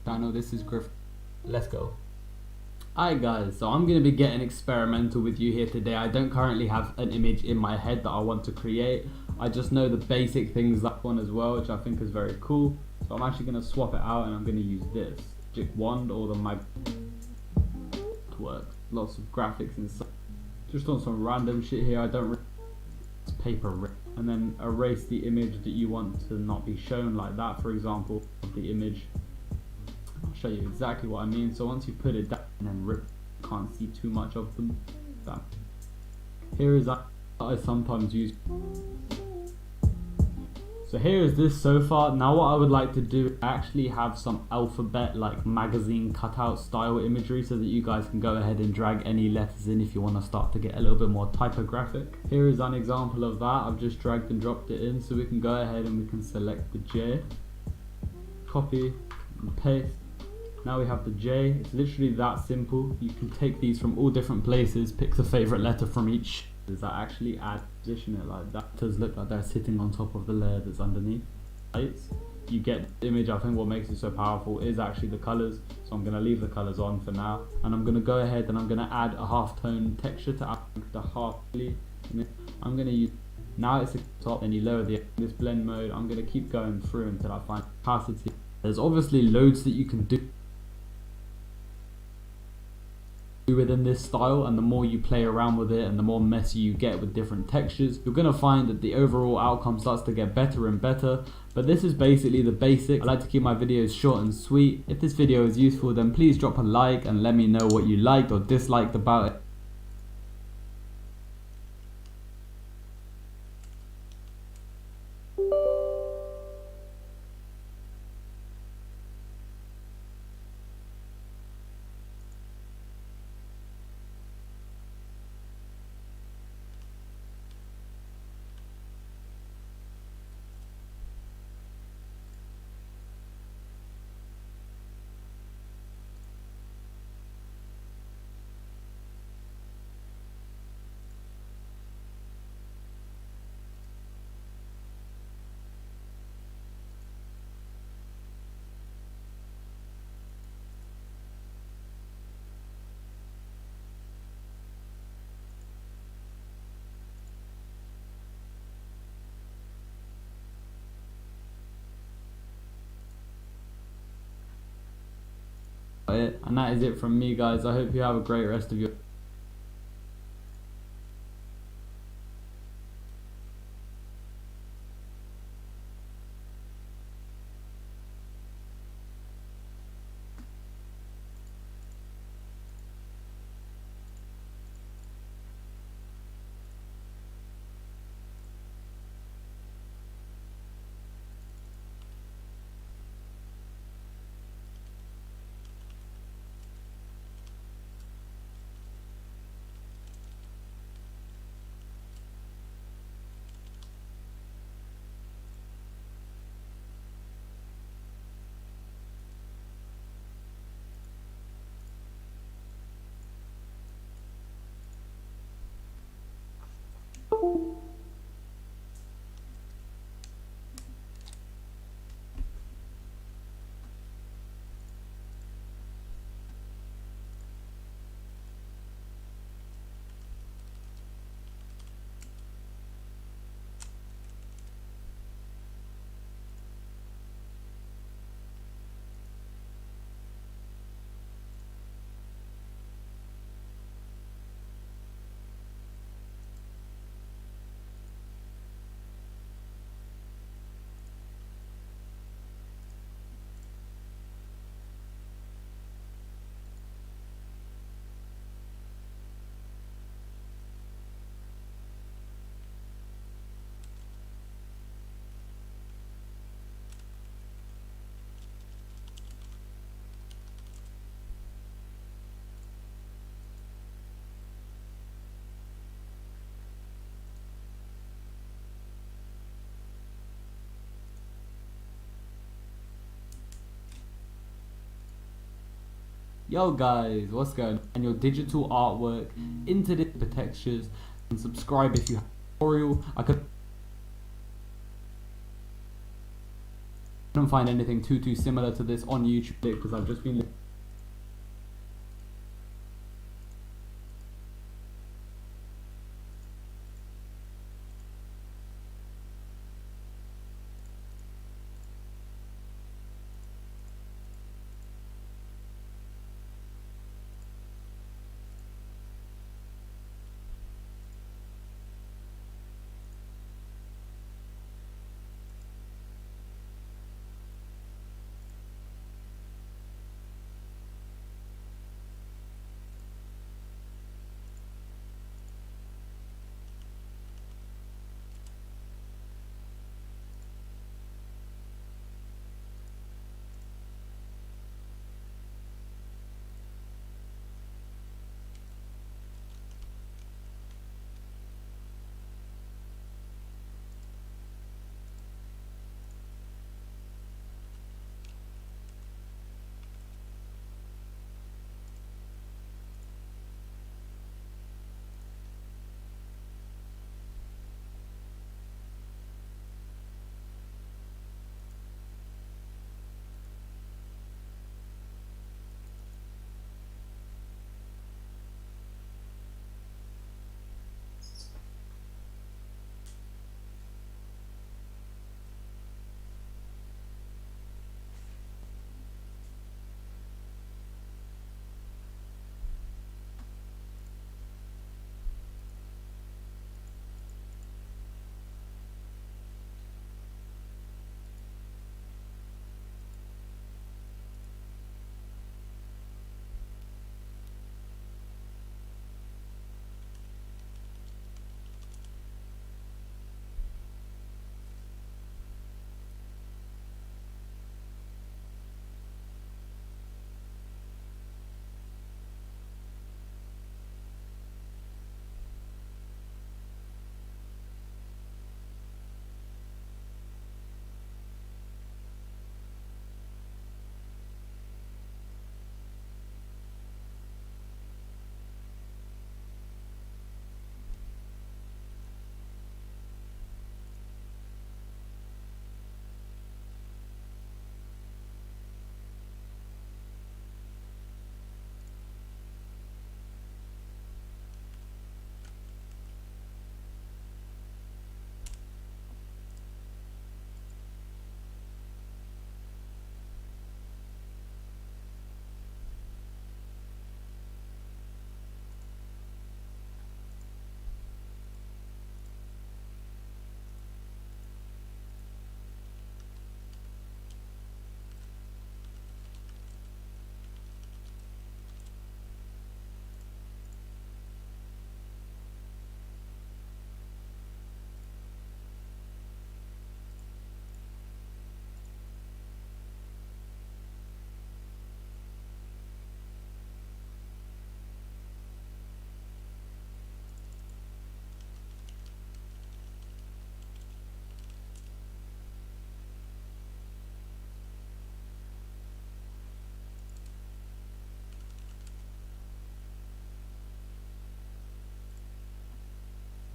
Channel, this is Griff. Let's go. Alright guys, so I'm going to be getting experimental with you here today. I don't currently have an image in my head that I want to create. I just know the basic things that one as well, which I think is very cool. So I'm actually going to swap it out and I'm going to use this magic wand or the mag work. Lots of graphics inside. Just on some random shit here. I don't it's paper and then erase the image that you want to not be shown, like that for example, of the image. I'll show you exactly what I mean. So once you put it down and then rip, can't see too much of them. That. Here is that I sometimes use. So here is this so far. Now what I would like to do is actually have some alphabet like magazine cutout style imagery so that you guys can go ahead and drag any letters in if you want to start to get a little bit more typographic. Here is an example of that. I've just dragged and dropped it in, so we can go ahead and we can select the J, copy and paste. Now we have the J. It's literally that simple. You can take these from all different places, pick the favorite letter from each. Does that actually add, position it like that? It does look like they're sitting on top of the layer that's underneath. Lights. You get the image. I think what makes it so powerful is actually the colors. So I'm going to leave the colors on for now. And I'm going to go ahead and I'm going to add a halftone texture to add the half. I'm going to use, now it's the top and you lower this blend mode. I'm going to keep going through until I find opacity. There's obviously loads that you can do within this style, and the more you play around with it and the more messy you get with different textures, you're going to find that the overall outcome starts to get better and better. But this is basically the basics. I like to keep my videos short and sweet. If this video is useful, then please drop a like and let me know what you liked or disliked about it. And that is it from me, guys. I hope you have a great rest of your Yo guys, what's going on? And your digital artwork into the textures, and subscribe if you have a tutorial. I couldn't find anything too similar to this on YouTube because I've just been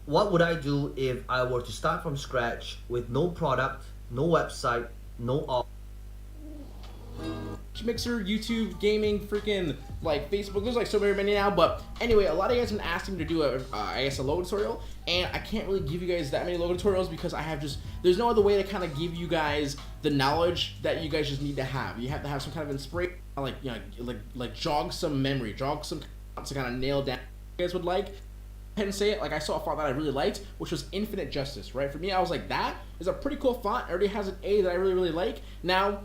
What would I do if I were to start from scratch with no product, no website, no all? Mixer, YouTube, gaming, freaking like Facebook. There's like so many now. But anyway, a lot of you guys have been asking me to do a logo tutorial, and I can't really give you guys that many logo tutorials because I have there's no other way to kind of give you guys the knowledge that you guys just need to have. You have to have some kind of inspiration, like like jog some memory, jog some to kind of nail down what you guys would like. And say it like I saw a font that I really liked, which was Infinite Justice, right? For me, I was like, that is a pretty cool font. It already has an A that I really like. Now,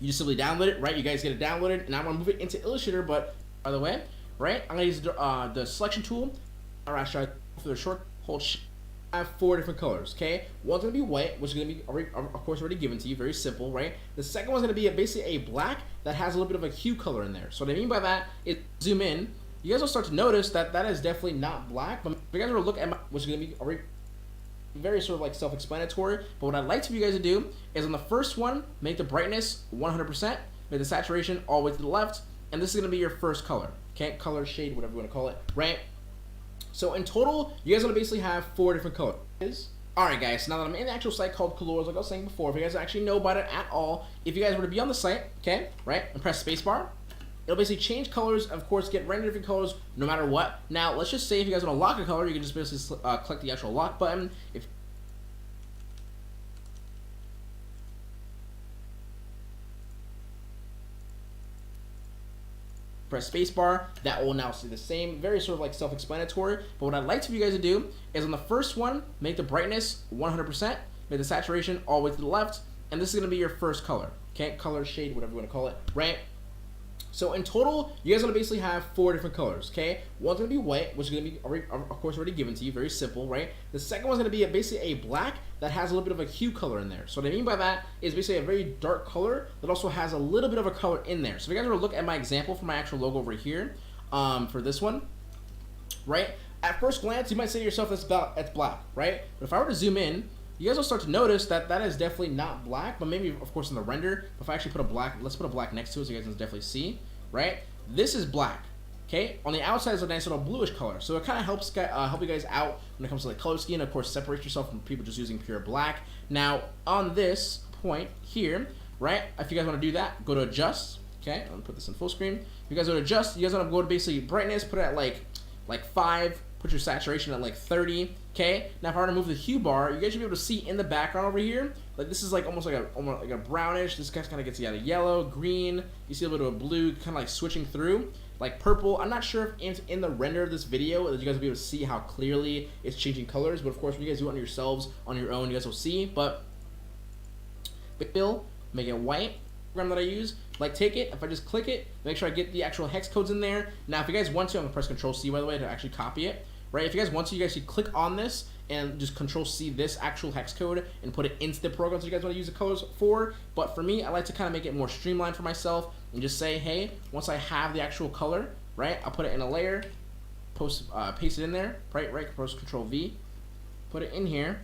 you just simply download it, right? You guys get it downloaded, and I want to move it into Illustrator. But by the way, right, I'm gonna use the selection tool. All right, for the short hold. I have 4 different colors. Okay, one's gonna be white, which is gonna be of course already given to you. Very simple, right? The second one's gonna be basically a black that has a little bit of a hue color in there. So what I mean by that is zoom in. You guys will start to notice that that is definitely not black. But if you guys were to look at which is going to be very sort of like self-explanatory. But what I'd like for you guys to do is on the first one, make the brightness 100%, make the saturation all the way to the left, and this is going to be your first color. Okay, color, shade, whatever you want to call it, right? So in total, you guys are going to basically have 4 different colors. Alright guys, now that I'm in the actual site called Colors, like I was saying before, if you guys actually know about it at all, if you guys were to be on the site, okay, right, and press spacebar, it'll basically change colors, of course, get random different colors no matter what. Now, let's just say if you guys want to lock a color, you can just basically click the actual lock button. If press spacebar, that will now see the same, very sort of like self-explanatory. But what I'd like for you guys to do is on the first one, make the brightness 100%, make the saturation all the way to the left, and this is going to be your first color. Okay, color, shade, whatever you want to call it, right? So in total, you guys are going to basically have 4 different colors, okay? One's going to be white, which is going to be, of course, already given to you, very simple, right? The second one's going to be basically a black that has a little bit of a hue color in there. So what I mean by that is basically a very dark color that also has a little bit of a color in there. So if you guys were to look at my example for my actual logo over here, for this one, right? At first glance, you might say to yourself, that's black, right? But if I were to zoom in, you guys will start to notice that that is definitely not black, but maybe, of course, in the render. If I actually put a black, let's put a black next to it so you guys can definitely see, right? This is black, okay? On the outside is a nice little bluish color, so it kind of helps help you guys out when it comes to like color scheme. Of course, separate yourself from people just using pure black. Now, on this point here, right? If you guys want to do that, go to adjust. Okay, I'm gonna put this in full screen. If you guys want to adjust, you guys want to go to basically brightness, put it at like 5. Put your saturation at like 30, okay? Now if I were to move the hue bar, you guys should be able to see in the background over here, like this is like almost like a brownish. This guy kind of gets you out of yellow, green. You see a little bit of blue, kind of like switching through, like purple. I'm not sure if in the render of this video that you guys will be able to see how clearly it's changing colors, but of course when you guys do it on yourselves on your own, you guys will see. But fill, make it white. Program that I use, like take it, if I just click it, make sure I get the actual hex codes in there. Now if you guys want to, I'm gonna press Control C by the way to actually copy it. Right, if you guys want to, you guys should click on this and just Control C this actual hex code and put it into the program that you guys want to use the colors for. But for me, I like to kind of make it more streamlined for myself and just say, hey, once I have the actual color, right, I'll put it in a layer, paste it in there, right, press Control V, put it in here.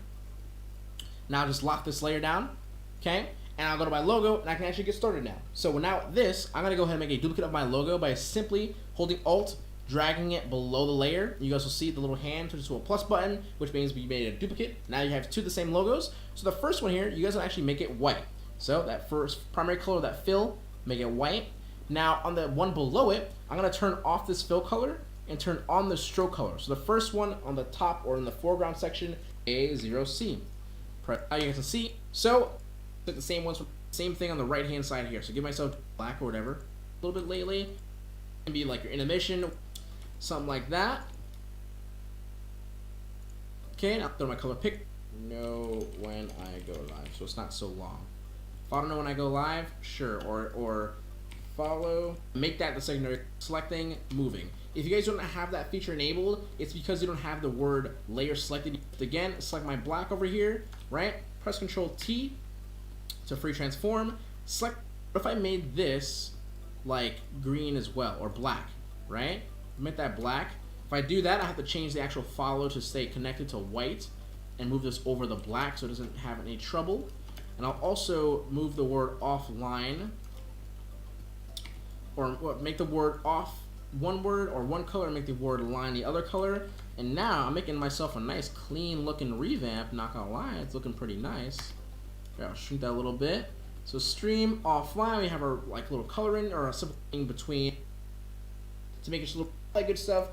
Now just lock this layer down, okay, and I'll go to my logo and I can actually get started now. So now this, I'm gonna go ahead and make a duplicate of my logo by simply holding Alt, dragging it below the layer. You guys will see the little hand turns to a plus button, which means we made a duplicate. Now you have 2 of the same logos. So the first one here, you guys will actually make it white. So that first primary color, that fill, make it white. Now on the one below it, I'm gonna turn off this fill color and turn on the stroke color. So the first one on the top or in the foreground section, A0C. Now you guys can see. So the same ones, same thing on the right hand side here. So give myself black or whatever, a little bit lately, and be like your intermission. Something like that. Okay, now throw my color pick. Know when I go live, so it's not so long. If I don't know when I go live, sure. Or follow. Make that the secondary. Selecting, moving. If you guys don't have that feature enabled, it's because you don't have the word layer selected. Again, select my black over here, right? Press Control T to free transform. Select. What if I made this like green as well or black, right? Make that black. If I do that, I have to change the actual follow to stay connected to white and move this over the black so it doesn't have any trouble. And I'll also move the word offline, or make the word off one word or one color and make the word line the other color. And now I'm making myself a nice clean looking revamp, not gonna lie, it's looking pretty nice. I'll shrink that a little bit. So stream offline, we have our like little coloring or a simple thing between to make it look like good stuff.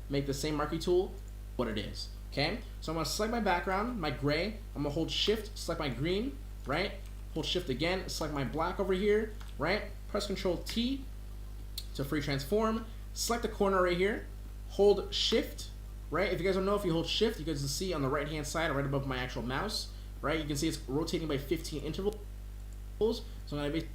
make the same marquee tool what it is. Okay, so I'm gonna select my background, my gray. I'm gonna hold shift, select my green, right? Hold shift again, select my black over here, right? Press Control T to free transform. Select the corner right here, hold shift, right? If you guys don't know, if you hold shift, you guys can see on the right hand side, right above my actual mouse, right? You can see it's rotating by 15 intervals. So I'm gonna be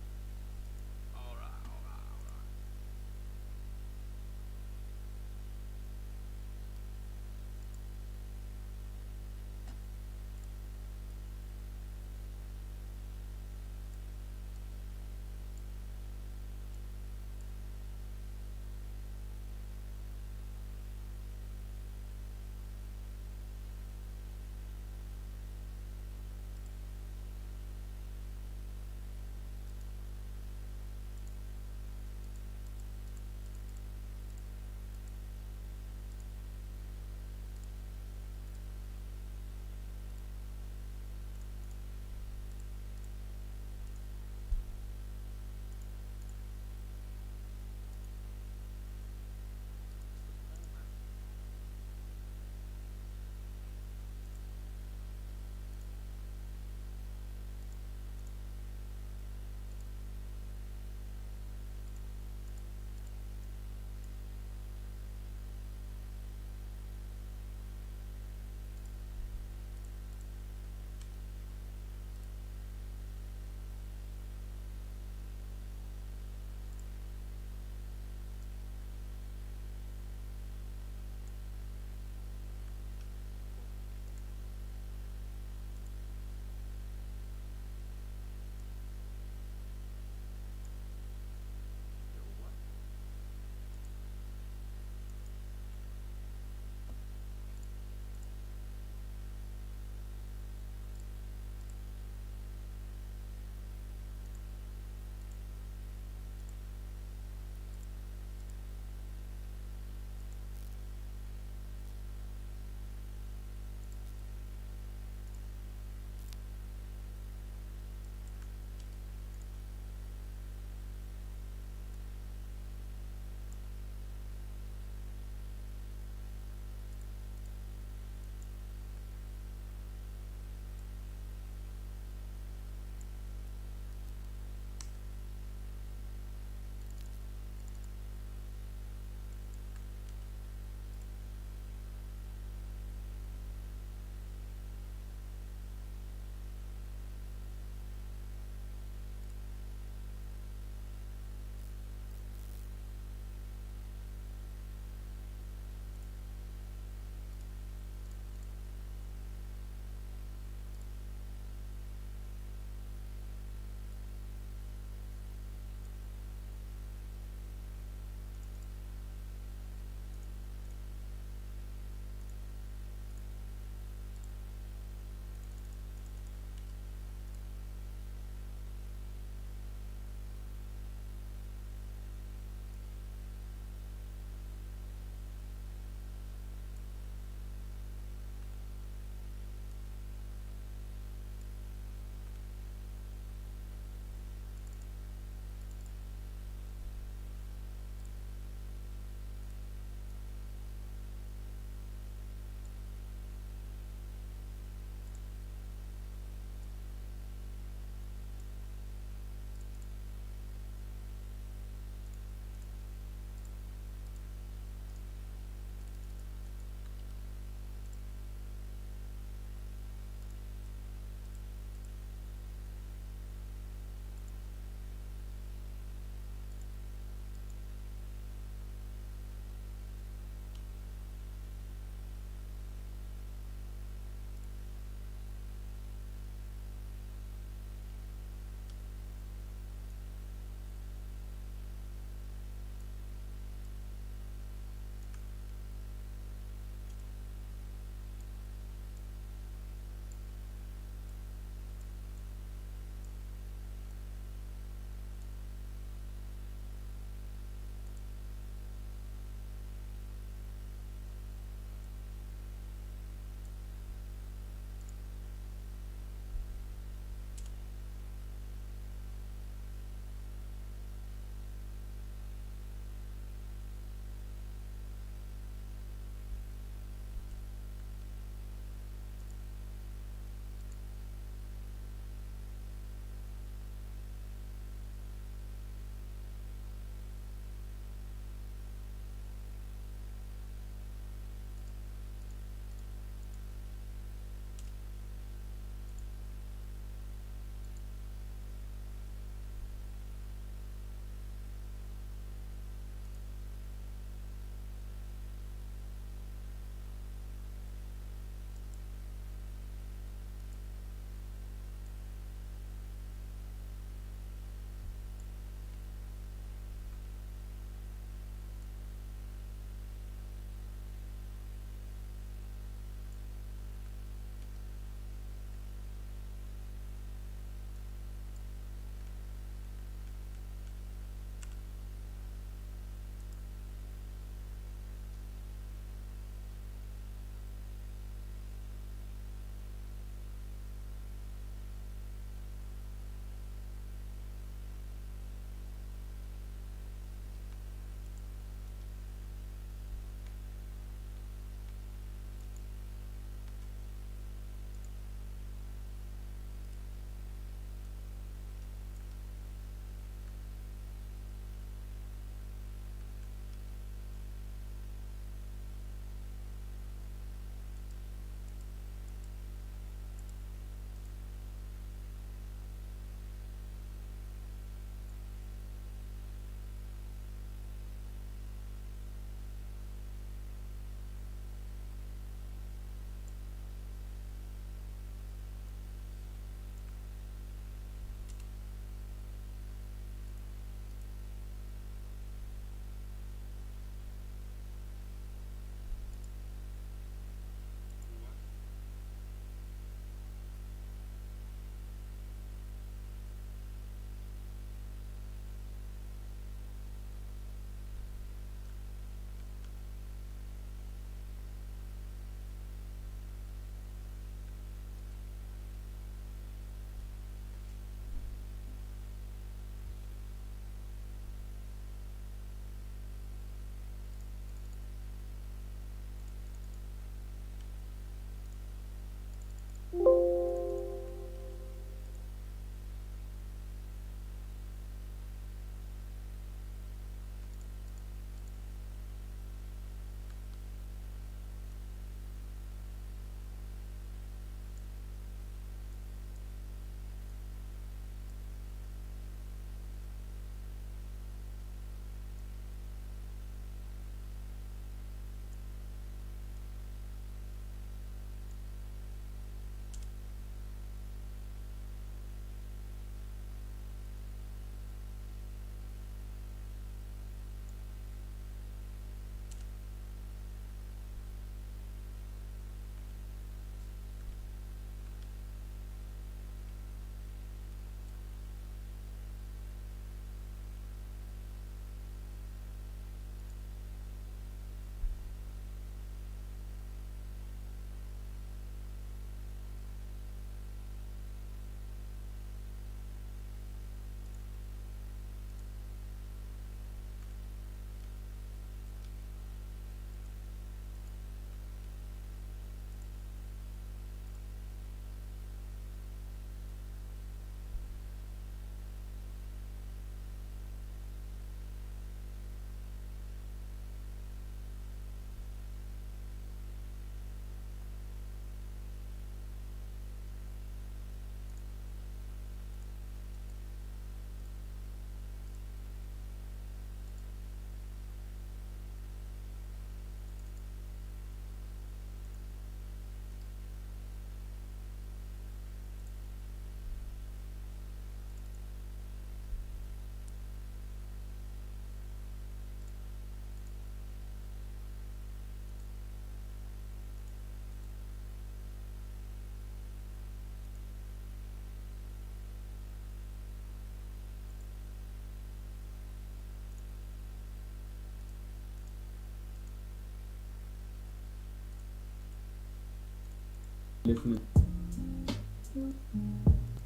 listening.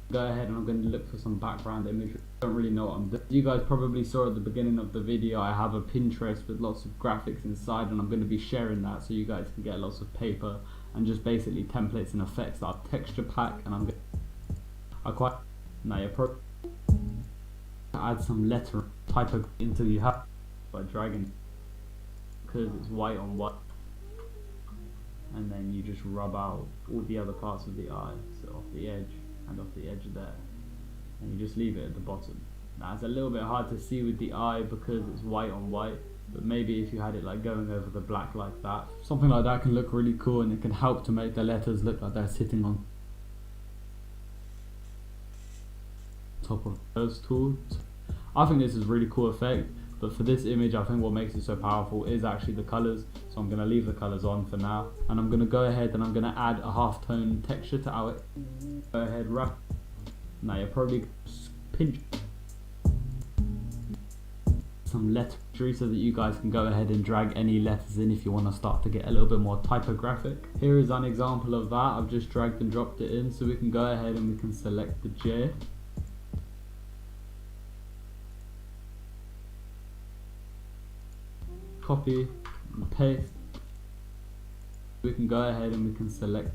Go ahead and I'm going to look for some background imagery. I don't really know what I'm doing. You guys probably saw at the beginning of the video I have a Pinterest with lots of graphics inside, and I'm going to be sharing that so you guys can get lots of paper and just basically templates and effects that are texture pack. And I'm going to now you're probably add some letter type until you have by dragging, because it's white on white, and then you just rub out all the other parts of the eye, so off the edge and off the edge there, and you just leave it at the bottom. Now it's a little bit hard to see with the eye because it's white on white, but maybe if you had it like going over the black like that, something like that can look really cool, and it can help to make the letters look like they're sitting on top of those tools. I think this is a really cool effect, but for this image I think what makes it so powerful is actually the colors, so I'm going to leave the colors on for now, and I'm going to go ahead and I'm going to add a half-tone texture to our go ahead wrap. Now you're probably pinch some lettergery so that you guys can go ahead and drag any letters in if you want to start to get a little bit more typographic. Here is an example of that. I've just dragged and dropped it in, so we can go ahead and we can select the J. Copy and paste. We can go ahead and we can select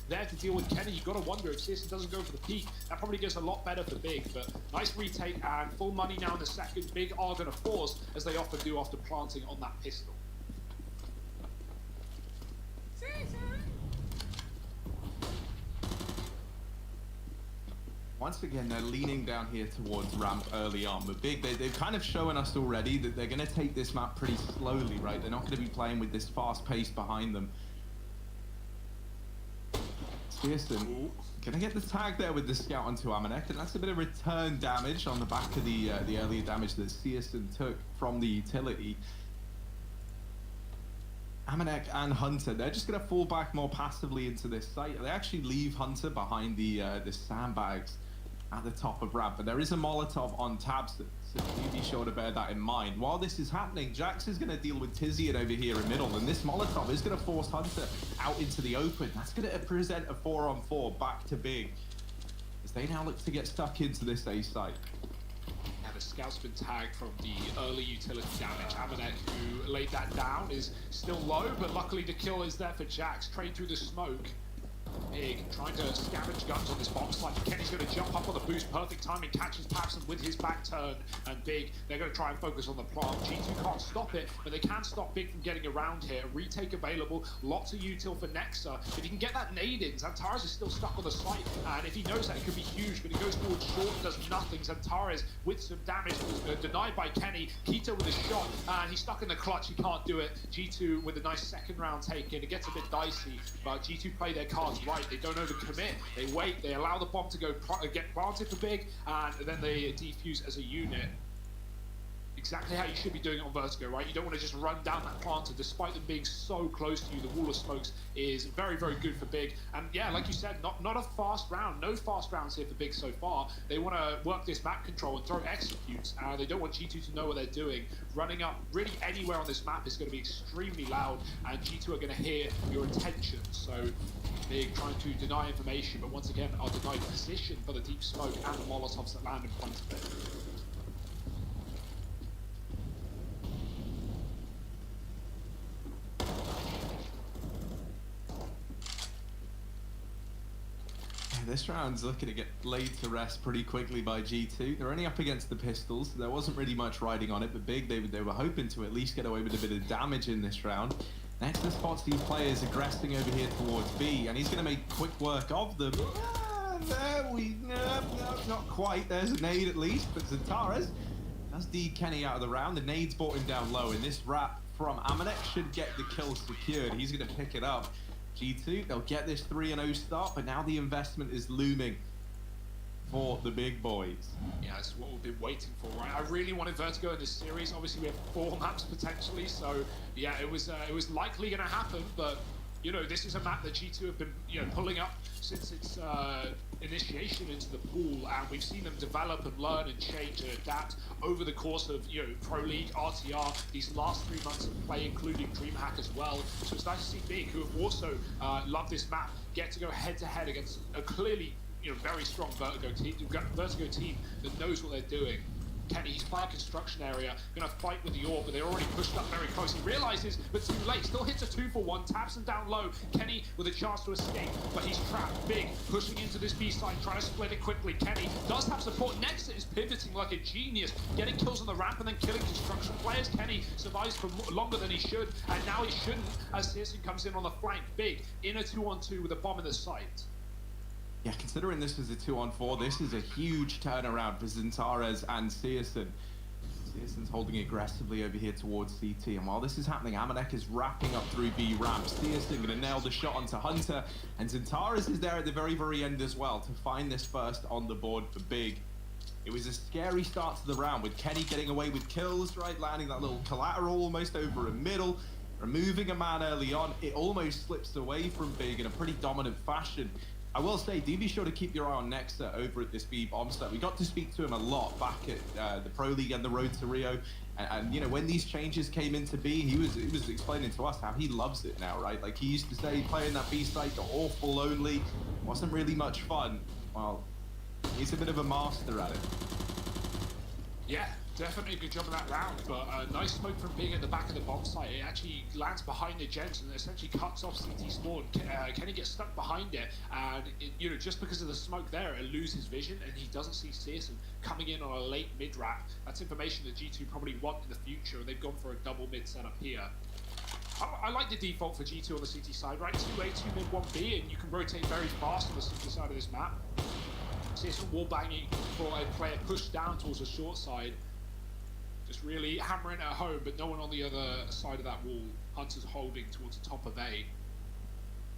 there to deal with Kenny. You've got to wonder if Searson doesn't go for the peak. That probably gets a lot better for Big, but nice retake and full money now in the second. Big are going to force, as they often do after planting on that pistol. Once again, they're leaning down here towards ramp early on, but Big, they've kind of shown us already that they're going to take this map pretty slowly, right? They're not going to be playing with this fast pace behind them. Searson going to get the tag there with the scout onto Amanek, and that's a bit of return damage on the back of the earlier damage that Searson took from the utility. Amanek and Hunter, they're just going to fall back more passively into this site. They actually leave Hunter behind the sandbags at the top of ramp, but there is a Molotov on tabs, so do be sure to bear that in mind. While this is happening, Jax is going to deal with Tizian over here in middle, and this Molotov is going to force Hunter out into the open. That's going to present a 4-on-4 back to Big, as they now look to get stuck into this A site. And the scout's been tagged from the early utility damage. Amanek, who laid that down, is still low, but luckily the kill is there for Jax. Trade through the smoke. Big trying to scavenge guns on this bomb site. Kenny's going to jump up on the boost. Perfect timing. Catches Papson with his back turn. And Big, they're going to try and focus on the plant. G2 can't stop it, but they can stop Big from getting around here. Retake available. Lots of util for Nexa. If he can get that nade in, Xantares is still stuck on the site. And if he knows that, it could be huge. But he goes forward short and does nothing. Xantares with some damage was denied by Kenny. Keto with a shot. And he's stuck in the clutch. He can't do it. G2 with a nice second round take in. It gets a bit dicey. But G2 play their cards right. They don't overcommit. They wait. They allow the bomb to get planted for Big, and then they defuse as a unit. Exactly how you should be doing it on Vertigo, right? You don't want to just run down that planter, despite them being so close to you. The wall of smokes is very, very good for Big. And yeah, like you said, not a fast round. No fast rounds here for Big so far. They want to work this map control and throw executes. They don't want G2 to know what they're doing. Running up really anywhere on this map is going to be extremely loud, and G2 are going to hear your intention. So Big trying to deny information, but once again are denied position for the deep smoke and the Molotovs that land in front of it. This round's looking to get laid to rest pretty quickly by G2. They're only up against the pistols. There wasn't really much riding on it, but Big, they were hoping to at least get away with a bit of damage in this round. Nexa spots these players aggressing over here towards B, and he's going to make quick work of them. Not quite. There's a nade at least, but Xantares does D Kenny out of the round. The nade's brought him down low, and this wrap from Amanek should get the kill secured. He's going to pick it up. G2, they'll get this 3-0 start, but now the investment is looming for the big boys. Yeah, that's what we've been waiting for, right? I really wanted Vertigo in this series. Obviously, we have 4 maps potentially, so yeah, it was likely going to happen, but you know, this is a map that G2 have been, you know, pulling up since its initiation into the pool, and we've seen them develop and learn and change and adapt over the course of, you know, Pro League, RTR, these last 3 months of play, including DreamHack as well. So it's nice to see Big, who have also loved this map, get to go head-to-head against a clearly, you know, very strong Vertigo team. You've got a Vertigo team that knows what they're doing. Kenny, he's playing construction area, going to fight with the orb, but they're already pushed up very close. He realizes, but too late. Still hits a 2-for-1, taps him down low. Kenny with a chance to escape, but he's trapped. Big, pushing into this B side, trying to split it quickly. Kenny does have support. Nexa is pivoting like a genius, getting kills on the ramp and then killing construction players. Kenny survives for longer than he should, and now he shouldn't, as Searson comes in on the flank. Big, in a 2-on-2 with a bomb in the site. Yeah, considering this was a 2-on-4, this is a huge turnaround for Xantares and Searson. Searson's holding aggressively over here towards CT, and while this is happening, Amanek is wrapping up through B ramp. Searson going to nail the shot onto Hunter, and Xantares is there at the very, very end as well to find this first on the board for Big. It was a scary start to the round, with Kenny getting away with kills, right, landing that little collateral almost over a middle, removing a man early on. It almost slips away from Big in a pretty dominant fashion. I will say, do be sure to keep your eye on Nexa over at this B bomb site. We got to speak to him a lot back at the Pro League and the Road to Rio. And you know, when these changes came into B, he was explaining to us how he loves it now, right? Like, he used to say playing that B site got awful lonely, wasn't really much fun. Well, he's a bit of a master at it. Yeah, Definitely a good job in that round, but a nice smoke from Big at the back of the bomb site. It actually lands behind the gens and essentially cuts off CT spawn. Kenny gets stuck behind it, and just because of the smoke there, it loses vision, and he doesn't see Searson coming in on a late mid wrap. That's information that G2 probably want in the future, and they've gone for a double mid setup here. I like the default for G2 on the CT side, right? 2A, 2 mid, 1B, and you can rotate very fast on the CT side of this map. Searson wall banging for a player pushed down towards the short side. Just really hammering it home, but no one on the other side of that wall. Hunter's holding towards the top of A.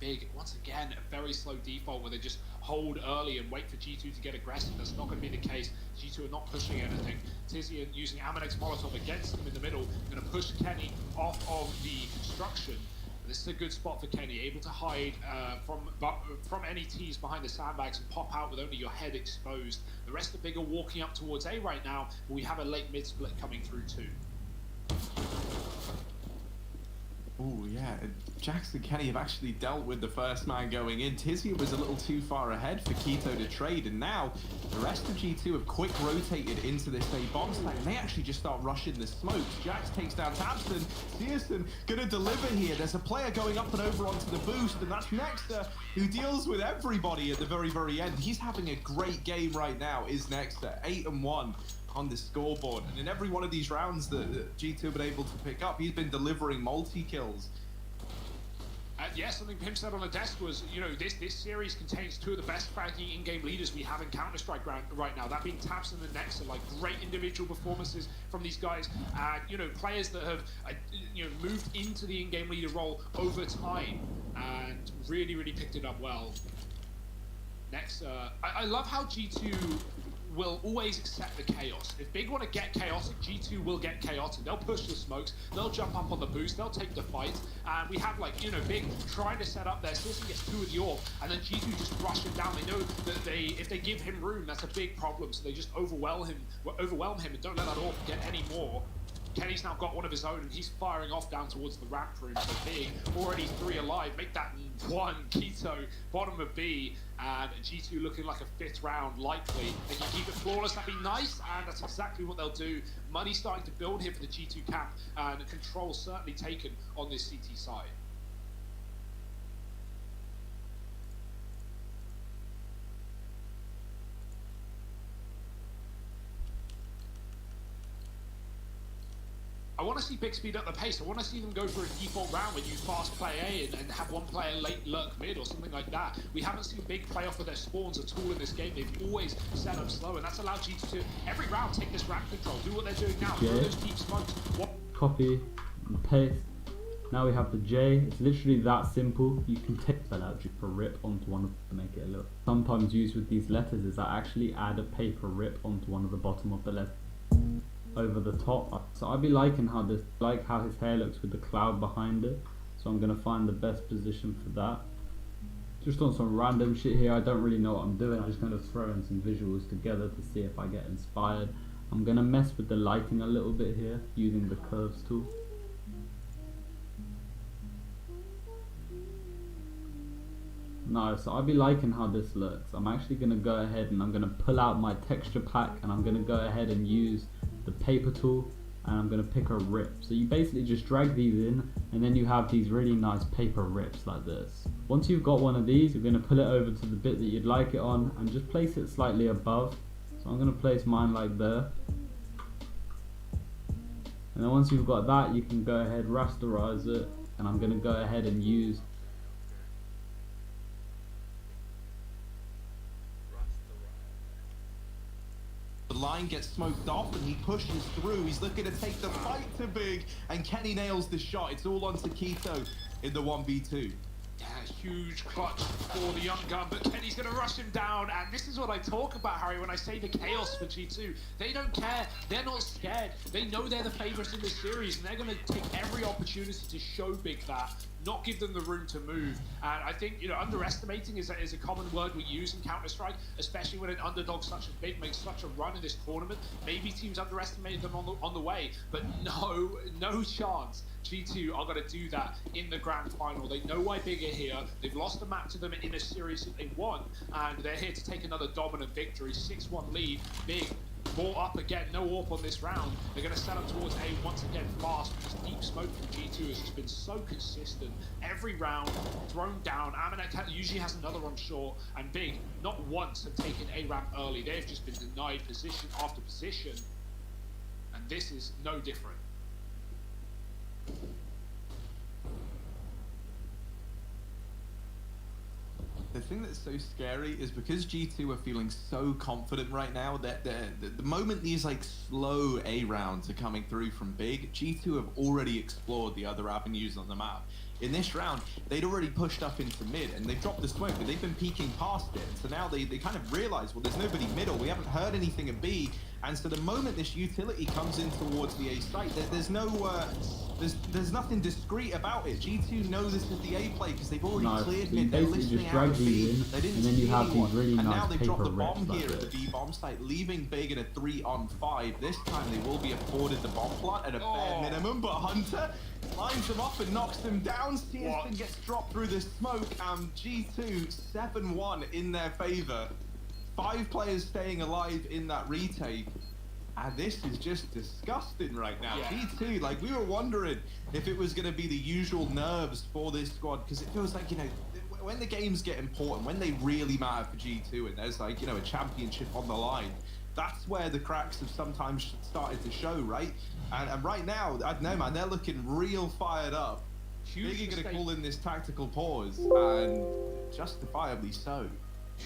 Big, once again, a very slow default where they just hold early and wait for G2 to get aggressive. That's not going to be the case. G2 are not pushing anything. Tizian using Amanek's Molotov against them in the middle. Going to push Kenny off of the construction. This is a good spot for Kenny, able to hide from any tees behind the sandbags and pop out with only your head exposed. The rest of Big are walking up towards A right now, but we have a late mid split coming through too. Oh yeah, Jax and Kenny have actually dealt with the first man going in. Tizian was a little too far ahead for Keto to trade, and now the rest of G2 have quick rotated into this A bomb stack, and they actually just start rushing the smokes. Jax takes down Tabson. Searson gonna deliver here. There's a player going up and over onto the boost, and that's Nexter, who deals with everybody at the very, very end. He's having a great game right now, is Nexter. 8-1 on the scoreboard, and in every one of these rounds that G2 have been able to pick up, he's been delivering multi-kills. Yeah, something Pim said on the desk was, this series contains two of the best fragging in-game leaders we have in Counter-Strike right now, that being Tabson and Nexter. Like, great individual performances from these guys, and players that have moved into the in-game leader role over time and really, really picked it up well. Next, I love how G2 will always accept the chaos. If Big want to get chaotic, G2 will get chaotic. They'll push the smokes, they'll jump up on the boost, they'll take the fight, and we have Big trying to set up there. Searson gets 2 with the AWP, and then G2 just rush him down. They know that if they give him room, that's a big problem, so they just overwhelm him and don't let that AWP get any more. Kenny's now got one of his own, and he's firing off down towards the ramp room. So Big, already 3 alive, make that 1. Keto, bottom of B, and G2 looking like a 5th round likely. They can keep it flawless, that'd be nice, and that's exactly what they'll do. Money starting to build here for the G2 camp, and control certainly taken on this CT side. I want to see Big speed up the pace. I want to see them go for a default round where you fast play A and have one player late lurk mid or something like that. We haven't seen Big play off of their spawns at all in this game. They've always set up slow, and that's allowed G2 to, every round, take this ramp control, do what they're doing now, throw those deep smokes. Copy and paste. Now we have the J. It's literally that simple. You can take spell out just a rip onto one of them to make it a little. Sometimes used with these letters is I actually add a paper rip onto one of the bottom of the letter over the top. So I'd be liking how his hair looks with the cloud behind it. So I'm gonna find the best position for that. Just on some random shit here. I don't really know what I'm doing. I'm just gonna throw in some visuals together to see if I get inspired. I'm gonna mess with the lighting a little bit here using the curves tool. No, so I'll be liking how this looks. I'm actually gonna go ahead and I'm gonna pull out my texture pack, and I'm gonna go ahead and use the paper tool, and I'm gonna pick a rip. So you basically just drag these in, and then you have these really nice paper rips like this. Once you've got one of these, you're gonna pull it over to the bit that you'd like it on and just place it slightly above. So I'm gonna place mine like there. And then once you've got that, you can go ahead, rasterize it, and I'm gonna go ahead and use the line gets smoked off and he pushes through. He's looking to take the fight to Big, and Kenny nails the shot. It's all onto Keto in the 1v2. Yeah, huge clutch for the young gun, but Kenny's going to rush him down, and this is what I talk about, Harry, when I say the chaos for G2. They don't care. They're not scared. They know they're the favourites in this series, and they're going to take every opportunity to show Big that, not give them the room to move. And I think, underestimating is a common word we use in Counter-Strike, especially when an underdog such as Big makes such a run in this tournament. Maybe teams underestimated them on the way, but no chance G2 are going to do that in the grand final. They know why Big are here. They've lost the map to them in a series that they won, and they're here to take another dominant victory. 6-1 lead. Big Ball up again, no AWP on this round. They're going to set up towards A once again fast. This deep smoke from G2 has just been so consistent. Every round thrown down. Amanek usually has another on short, and Big not once have taken A ramp early. They've just been denied position after position, and this is no different. The thing that's so scary is because G2 are feeling so confident right now that the moment these like slow A rounds are coming through from Big, G2 have already explored the other avenues on the map. In this round, they'd already pushed up into mid and they've dropped the smoke, but they've been peeking past it. So now they kind of realize, well, there's nobody middle. We haven't heard anything at B. And so the moment this utility comes in towards the A site, there's nothing discreet about it. G2 know this is the A play because they've already cleared mid. They're listening out of B. They didn't see anyone. Really and nice now they've dropped the paper bomb rips, here at the B bomb site, leaving Big in a 3-on-5. This time they will be afforded the bomb plot at a bare minimum, but Hunter lines them up and knocks them down. Searson gets dropped through the smoke, and G2 7-1 in their favor. 5 players staying alive in that retake. And this is just disgusting right now. Yeah. G2, like, we were wondering if it was going to be the usual nerves for this squad, because it feels like, you know, when the games get important, when they really matter for G2 and there's like, you know, a championship on the line, that's where the cracks have sometimes started to show, right? And right now, I don't know, man, they're looking real fired up. Big are going to call in this tactical pause, and justifiably so.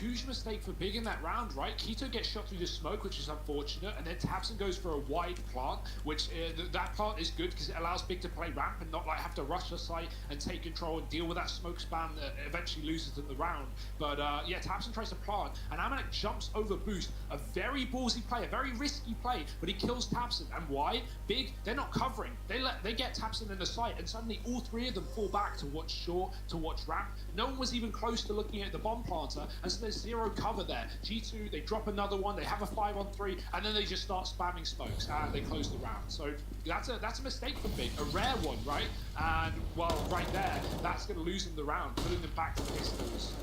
Huge mistake for Big in that round, right? Keto gets shot through the smoke, which is unfortunate, and then tabseN goes for a wide plant, which that plant is good because it allows Big to play ramp and not like have to rush the site and take control and deal with that smoke span that eventually loses them the round. But yeah, tabseN tries to plant, and Amanek jumps over boost. A very ballsy play, a very risky play, but he kills tabseN. And why? Big, they're not covering. They get tabseN in the site, and suddenly all 3 of them fall back to watch short, to watch ramp. No one was even close to looking at the bomb planter, and so there's 0 cover there. G2, they drop another one, they have a 5-on-3, and then they just start spamming smokes, and they close the round. So that's a mistake for Big, a rare one, right? And, well, right there, that's going to lose them the round, putting them back to the pistols.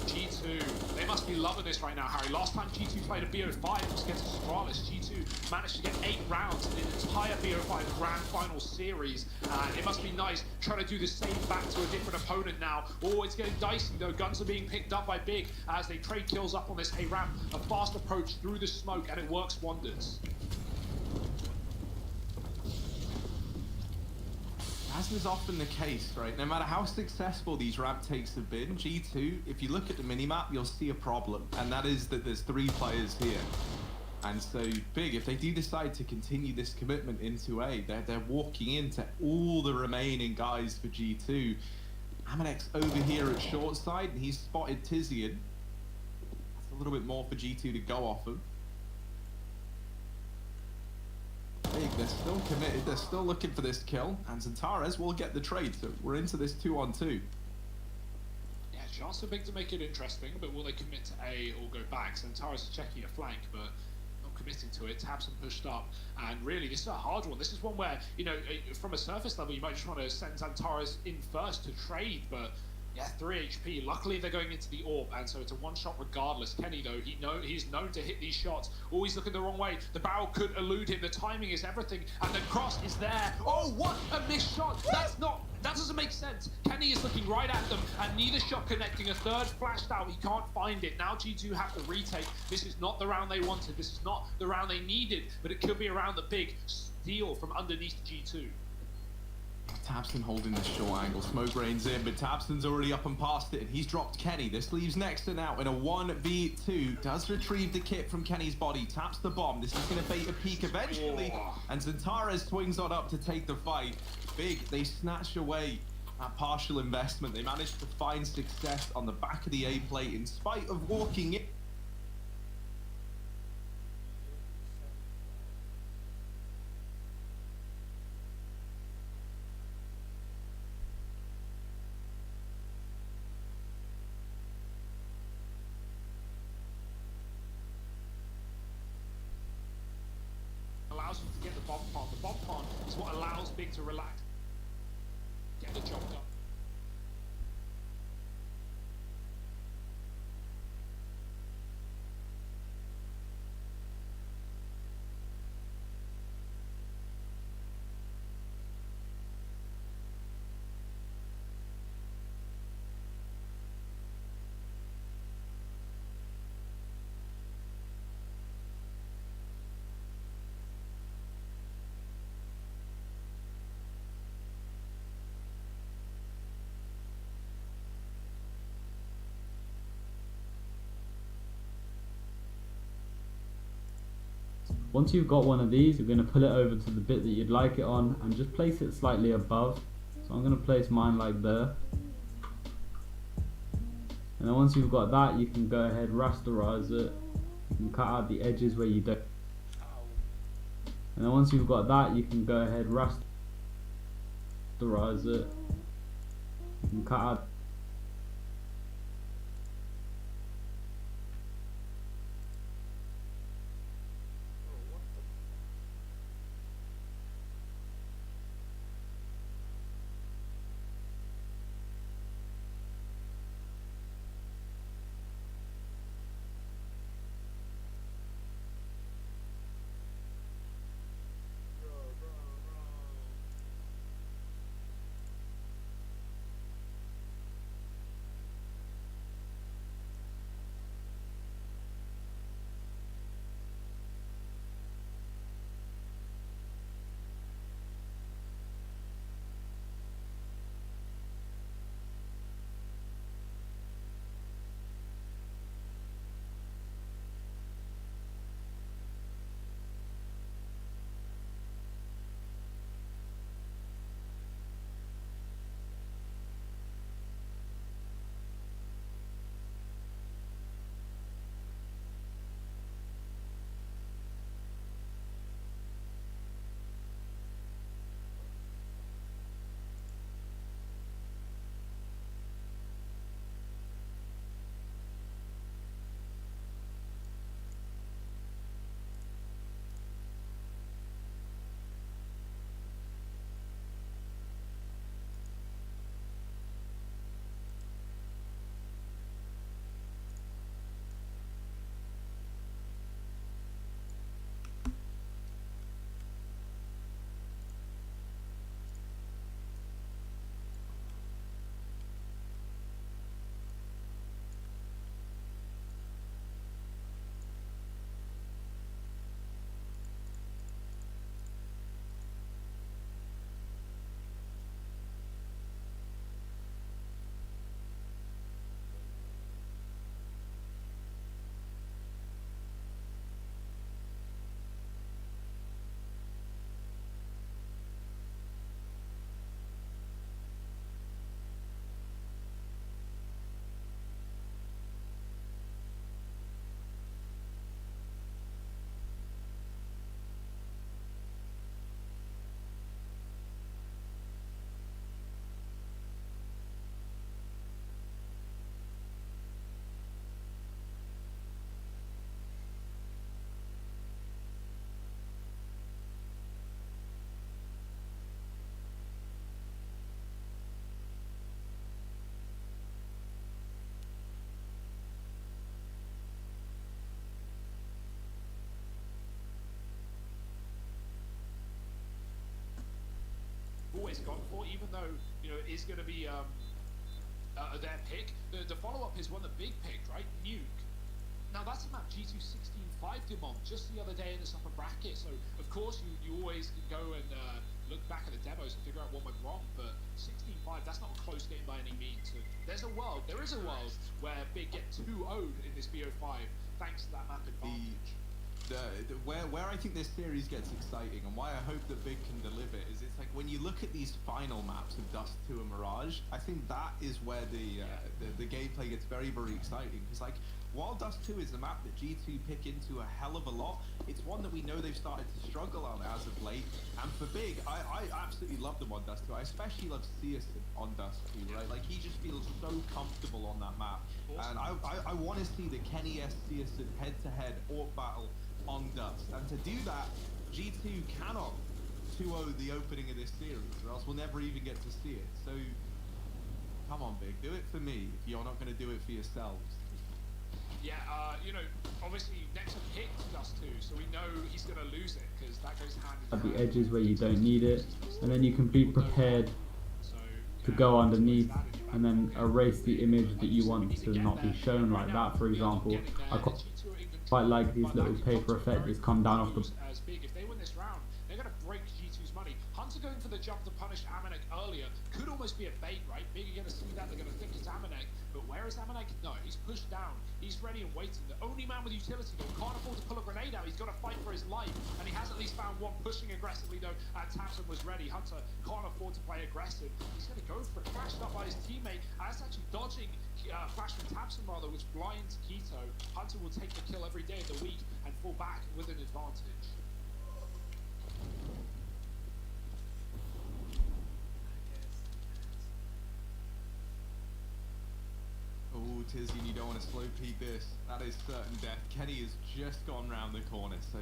G2, they must be loving this right now, Harry. Last time G2 played a BO5 was against Astralis. G2 managed to get 8 rounds in the entire BO5 Grand Final series. And it must be nice trying to do the same back to a different opponent now. Oh, it's getting dicey though. Guns are being picked up by Big as they trade kills up on this A ramp. A fast approach through the smoke, and it works wonders. As is often the case, right? No matter how successful these ramp takes have been, G2, if you look at the minimap, you'll see a problem. And that is that there's 3 players here. And so Big, if they do decide to continue this commitment into A, they're walking into all the remaining guys for G2. Amanek's over here at short side, and he's spotted Tizian. That's a little bit more for G2 to go off of. Big, they're still committed, they're still looking for this kill, and Xantares will get the trade, so we're into this 2-on-2. Yeah, chance for Big to make it interesting, but will they commit to A or go back? Xantares is checking a flank, but not committing to it. tabseN pushed up, and really, this is a hard one. This is one where, you know, from a surface level, you might just want to send Xantares in first to trade, but yeah, 3 HP. Luckily, they're going into the AWP, and so it's a one-shot regardless. Kenny, though, he's known to hit these shots. Always looking the wrong way. The barrel could elude him. The timing is everything, and the cross is there. Oh, what a missed shot! That doesn't make sense. Kenny is looking right at them, and neither shot connecting. A third flashed out. He can't find it. Now G2 have to retake. This is not the round they wanted. This is not the round they needed, but it could be a round that Big steal from underneath G2. tabseN holding the short angle. Smoke rains in, but tabseN's already up and past it, and he's dropped Kenny. This leaves Nexta now in a 1v2. Does retrieve the kit from Kenny's body, taps the bomb. This is going to bait a peek eventually, and Xantares swings on up to take the fight. Big, they snatch away that partial investment. They managed to find success on the back of the A plate in spite of walking in. Allows them to get the bomb plant. The bomb plant is what allows Big to relax. Get the job done. Once you've got one of these, you're going to pull it over to the bit that you'd like it on and just place it slightly above. So I'm going to place mine like there. And then once you've got that, you can go ahead, rasterize it. You can cut out the edges where you don't. And then once you've got that, you can go ahead, rasterize it. You can cut out. Always gone for, even though it is going to be their pick. The follow-up is one that Big picked, right? Nuke. Now that's a map G2 16-5 him on just the other day in this upper bracket. So of course you always can go and look back at the demos and figure out what went wrong. But 16-5, that's not a close game by any means. So there is a world where Big get 2-0'd in this BO5 thanks to that map advantage. Where I think this series gets exciting and why I hope that Big can deliver is it's like when you look at these final maps of Dust 2 and Mirage, I think that is where the gameplay gets very, very exciting. Because like while Dust 2 is a map that G2 pick into a hell of a lot, it's one that we know they've started to struggle on as of late. And for Big, I absolutely love them on Dust 2. I especially love Searson on Dust 2, right? Like he just feels so comfortable on that map. And I want to see the Kenny S. Searson head-to-head AWP battle on Dust, and to do that, G2 cannot 2-0 the opening of this series, or else we'll never even get to see it. So, come on, Big, do it for me if you're not going to do it for yourselves. Yeah, obviously next to pick Dust 2, so we know he's going to lose it because that goes hand in hand. At the edges where you don't need it, and then you can be prepared to go underneath and then erase the image that you want to not be shown, like that, for example. I quite like these little paper effects that's come down off the. If they win this round, they're going to break G2's money. Hunter Hunter going for the jump to punish Amanek earlier could almost be a bait, right? Big are going to see that, they're going to think it's Amanek, but where is Amanek? No, he's pushed down, he's ready and waiting. The only man with utility though can't afford to pull a grenade out, he's got to fight for his life, and he has at least found one pushing aggressively though. Tapson was ready, Hunter can't afford to play aggressive, he's going to go for it, flashed up by his teammate, and that's actually dodging flash from Tapson rather, which blinds Keto. Hunter will take the kill every day of the week and fall back with an advantage. Oh, Tizian, you don't want to slow peek this. That is certain death. Kenny has just gone round the corner, so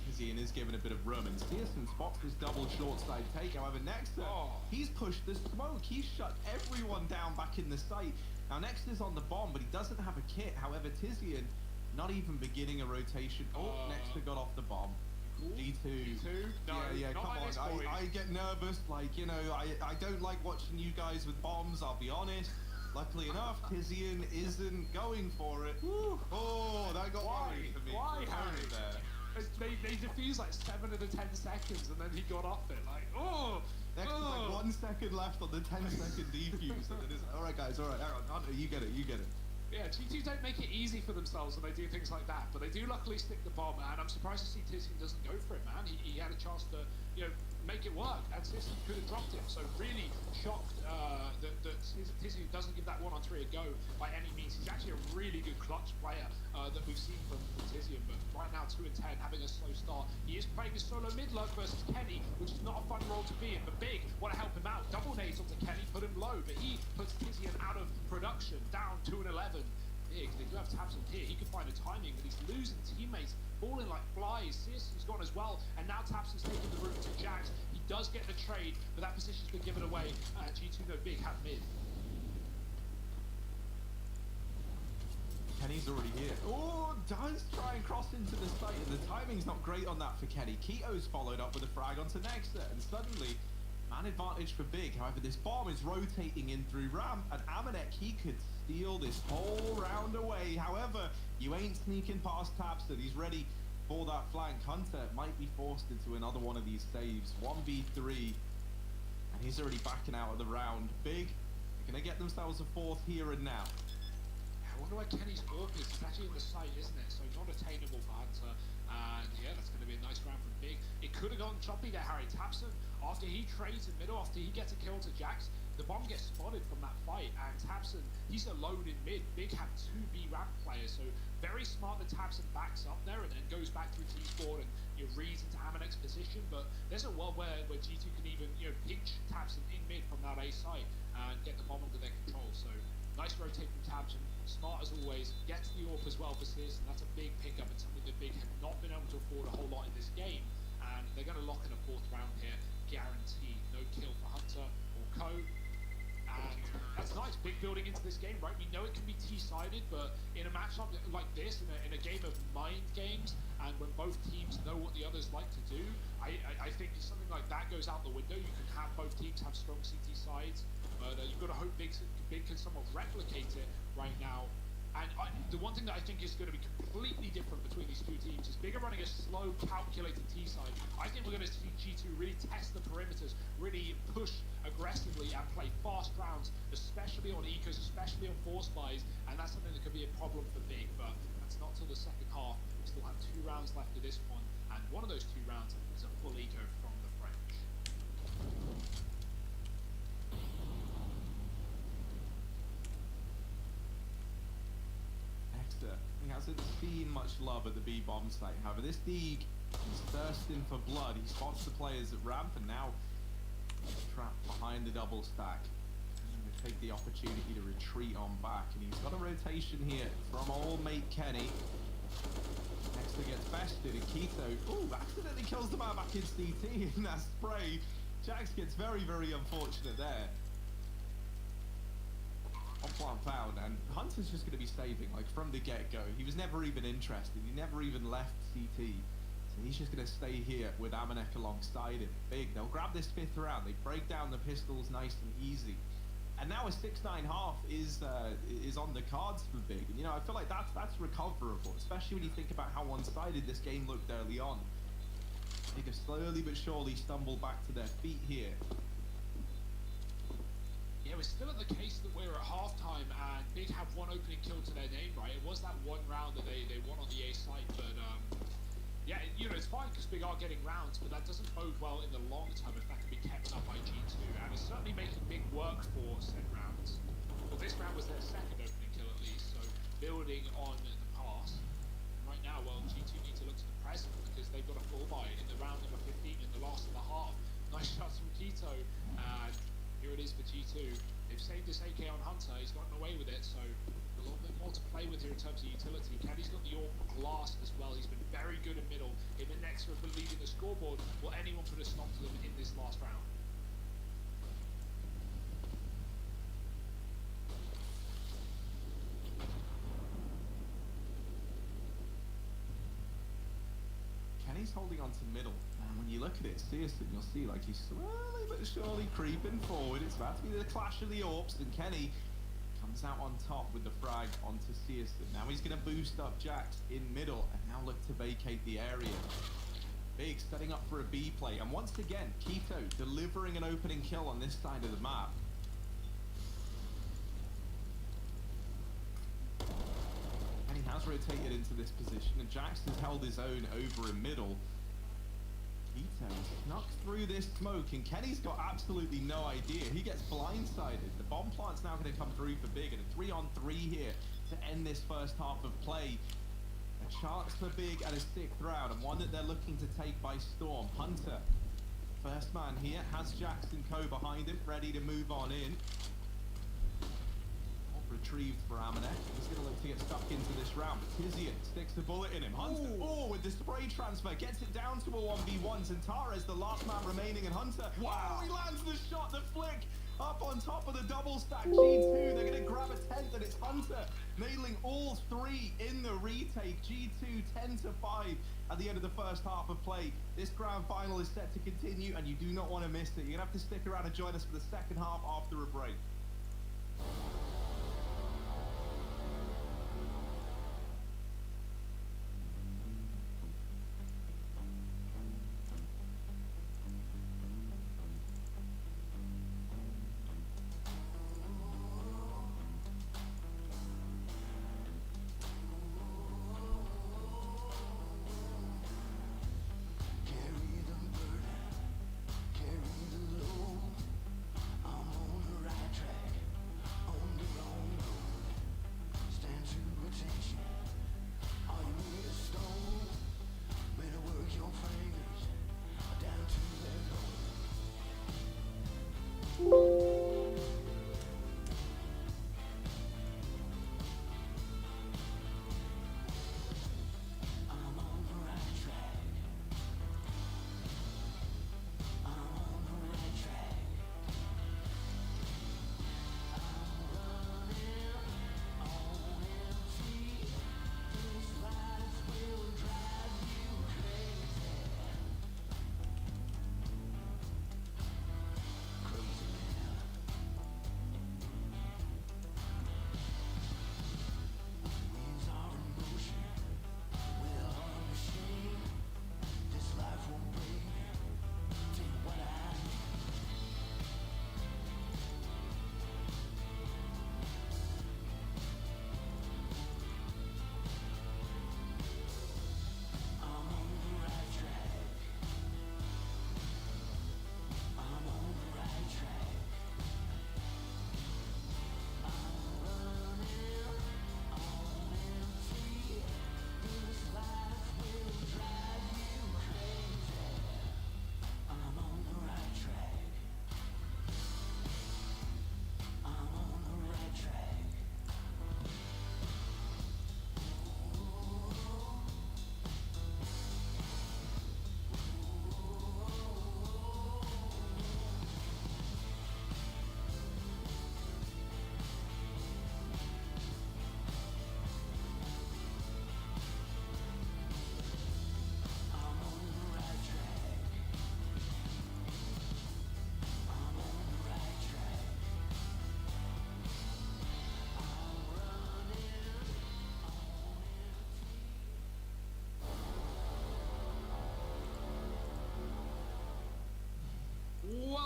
Tizian is given a bit of room. And Searson spots this double short side take. However, Nexter, he's pushed the smoke. He's shut everyone down back in the site. Now, Nexter's on the bomb, but he doesn't have a kit. However, Tizian not even beginning a rotation. Nexter got off the bomb. G2. No, yeah, come on. I get nervous. Like, you know, I don't like watching you guys with bombs, I'll be honest. Luckily enough, Tizian isn't going for it. Woo. Oh, that got worried for me. Why, Harry? They defused like 7 of the 10 seconds, and then he got off it. Like, Next is like 1 second left on the 10-second defuse, and then it's all right, guys. All right, Aaron, Hunter, you get it. Yeah, G2 don't make it easy for themselves when they do things like that, but they do luckily stick the bomb, and I'm surprised to see Tizian doesn't go for it, man. He had a chance to, you know, make it work, and Tizian could have dropped him, so really shocked that Tizian doesn't give that 1-on-3 a go by any means. He's actually a really good clutch player that we've seen from Tizian, but right now 2 and 10, having a slow start. He is playing a solo mid-lug versus Kenny, which is not a fun role to be in, but Big want to help him out. Double nades onto Kenny, put him low, but he puts Tizian out of production, down 2 and 11. Big, they do have Tapson here, he can find a timing, but he's losing teammates, falling like flies. Searson's gone as well, and now Tapson's taking the route to Jax. He does get the trade, but that position's been given away. G2 no Big have mid. Kenny's already here. Oh, does try and cross into the site, and the timing's not great on that for Kenny. Keto's followed up with a frag onto Nexter, and suddenly, man advantage for Big. However, this bomb is rotating in through ramp, and Amanek, he could steal this whole round away. However, you ain't sneaking past Tapson. He's ready for that flank. Hunter might be forced into another one of these saves. 1v3, and he's already backing out of the round. Big, they're gonna get themselves a 4th here and now. I wonder why Kenny's orb is. It's actually in the site, isn't it? So not attainable for Hunter. And yeah, that's going to be a nice round from Big. It could have gone choppy there, Harry. Tapson, after he trades in middle, after he gets a kill to Jax, the bomb gets spotted from that fight. And Tapson, he's alone in mid. Big have 2 B ramp players. So very smart that Tapson backs up there and then goes back through T-Sport and reads into Amanek's position. But there's a world where G2 can even pinch Tapson in mid from that A site and get the bomb under their control. So nice rotate from Tapson. Smart as always, gets the AWP as well for Searson. That's a big pickup and something that Big have not been able to afford a whole lot in this game. And they're going to lock in a 4th round here, guaranteed. No kill for Hunter or Co. And that's nice, Big building into this game, right? We know it can be T-sided, but in a matchup like this, in a game of mind games, and when both teams know what the others like to do, I think something like that goes out the window. You can have both teams have strong CT sides, but you've got to hope Big can somewhat replicate it right now. And the one thing that I think is going to be completely different between these 2 teams is Big are running a slow, calculated T-side. I think we're going to see G2 really test the perimeters, really push aggressively and play fast rounds, especially on ecos, especially on force buys, and that's something that could be a problem for Big, but that's not till the second half. We still have 2 rounds left of this one, and one of those 2 rounds is a full eco from the French. He hasn't seen much love at the B-bomb site. However, this Deeg is thirsting for blood. He spots the players at ramp, and now he's trapped behind the double stack. He's going to take the opportunity to retreat on back, and he's got a rotation here from old mate Kenny. Nexter gets bested, and Keto, accidentally kills the man back in CT in that spray. Jax gets very, very unfortunate there. On plan found, and Hunter's just going to be saving, like, from the get-go. He was never even interested. He never even left CT. So he's just going to stay here with Amanek alongside him. Big, they'll grab this 5th round. They break down the pistols nice and easy. And now a 6-9 half is on the cards for Big. And, I feel like that's recoverable, especially when you think about how one-sided this game looked early on. They have slowly but surely stumbled back to their feet here. Yeah, we're still at the case that we're at halftime and Big have one opening kill to their name, right? It was that one round that they won on the A site, but yeah, you know, it's fine because Big are getting rounds, but that doesn't bode well in the long term if that can be kept up by G2, and it's certainly making Big work for said rounds. Well, this round was their second opening kill at least, so building on the past. And right now, well, G2 need to look to the present because they've got a full buy in the round number 15 in the last of the half. Nice shots from Keto, and here it is for G2. They've saved this AK on Hunter, he's gotten away with it, so a little bit more to play with here in terms of utility. Caddy's got the AWP glass as well, he's been very good in middle. Him and Nexa have been leading the scoreboard. Will anyone put a stop to them in this last round? Kenny's holding on to middle, and when you look at it, seriously, you'll see like he's slowly but surely creeping forward. It's about to be the clash of the AWPs, and Kenny comes out on top with the frag onto Searson. Now he's going to boost up Jax in middle, and now look to vacate the area. Big setting up for a B play, and once again, Keto delivering an opening kill on this side of the map. And he has rotated into this position, and Jax has held his own over in middle. Keto snuck through this smoke, and Kenny's got absolutely no idea. He gets blindsided. The bomb plant's now going to come through for Big, and a 3-on-3 here to end this first half of play. A chance for Big at a 6th round, and one that they're looking to take by storm. Hunter, first man here, has Jackson Co behind him, ready to move on in. Retrieved for Amanek. He's going to look to get stuck into this round, but Tizian sticks the bullet in him. Hunter, with the spray transfer, gets it down to a 1v1. Zentares, the last man remaining, and Hunter, wow, he lands the shot, the flick, up on top of the double stack. G2, they're going to grab a 10th, and it's Hunter nailing all 3 in the retake. G2 10-5 at the end of the first half of play. This grand final is set to continue, and you do not want to miss it. You're going to have to stick around and join us for the second half after a break.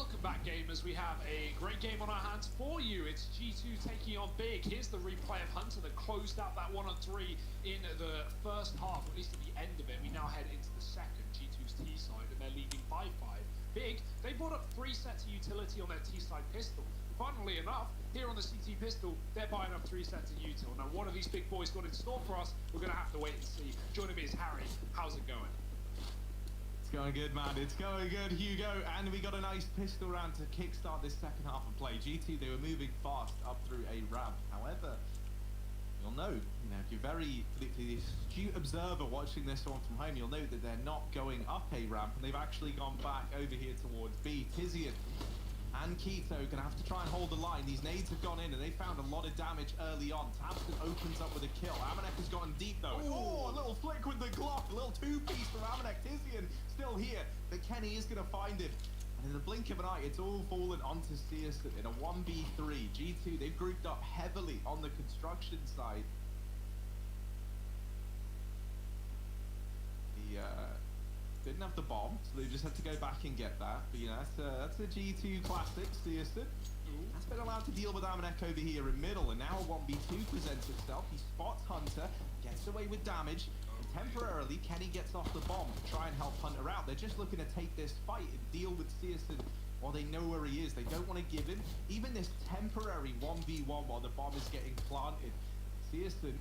Welcome back, gamers. We have a great game on our hands for you. It's G2 taking on Big. Here's the replay of Hunter that closed out that 1-on-3 in the first half, or at least at the end of it. We now head into the second, G2's T side, and they're leading 5-5. Big, they brought up 3 sets of utility on their T side pistol. Funnily enough, here on the CT pistol, they're buying up 3 sets of util. Now, what have these big boys got in store for us? We're going to have to wait and see. Joining me is Harry. How's it going? It's going good, man. It's going good, Hugo. And we got a nice pistol round to kickstart this second half of play. G2, they were moving fast up through a ramp. However, you'll know, if you're very the astute observer watching this one from home, you'll know that they're not going up a ramp, and they've actually gone back over here towards B. Tizian and Keto gonna have to try and hold the line. These nades have gone in, and they found a lot of damage early on. Tabston opens up with a kill. Amanek has gotten deep though. Oh, a little flick with the Glock, a little two-piece from Amanek. Tizian still here, but Kenny is gonna find him. And in the blink of an eye, it's all fallen onto Searson in a 1v3. G2, they've grouped up heavily on the construction side. Didn't have the bomb, so they just had to go back and get that. But you know, that's a G2 classic, Searson. That's been allowed to deal with Amanek over here in middle, and now a 1v2 presents itself. He spots Hunter, gets away with damage, and temporarily Kenny gets off the bomb to try and help Hunter out. They're just looking to take this fight and deal with Searson while they know where he is. They don't want to give him even this temporary 1v1 while the bomb is getting planted. Searson,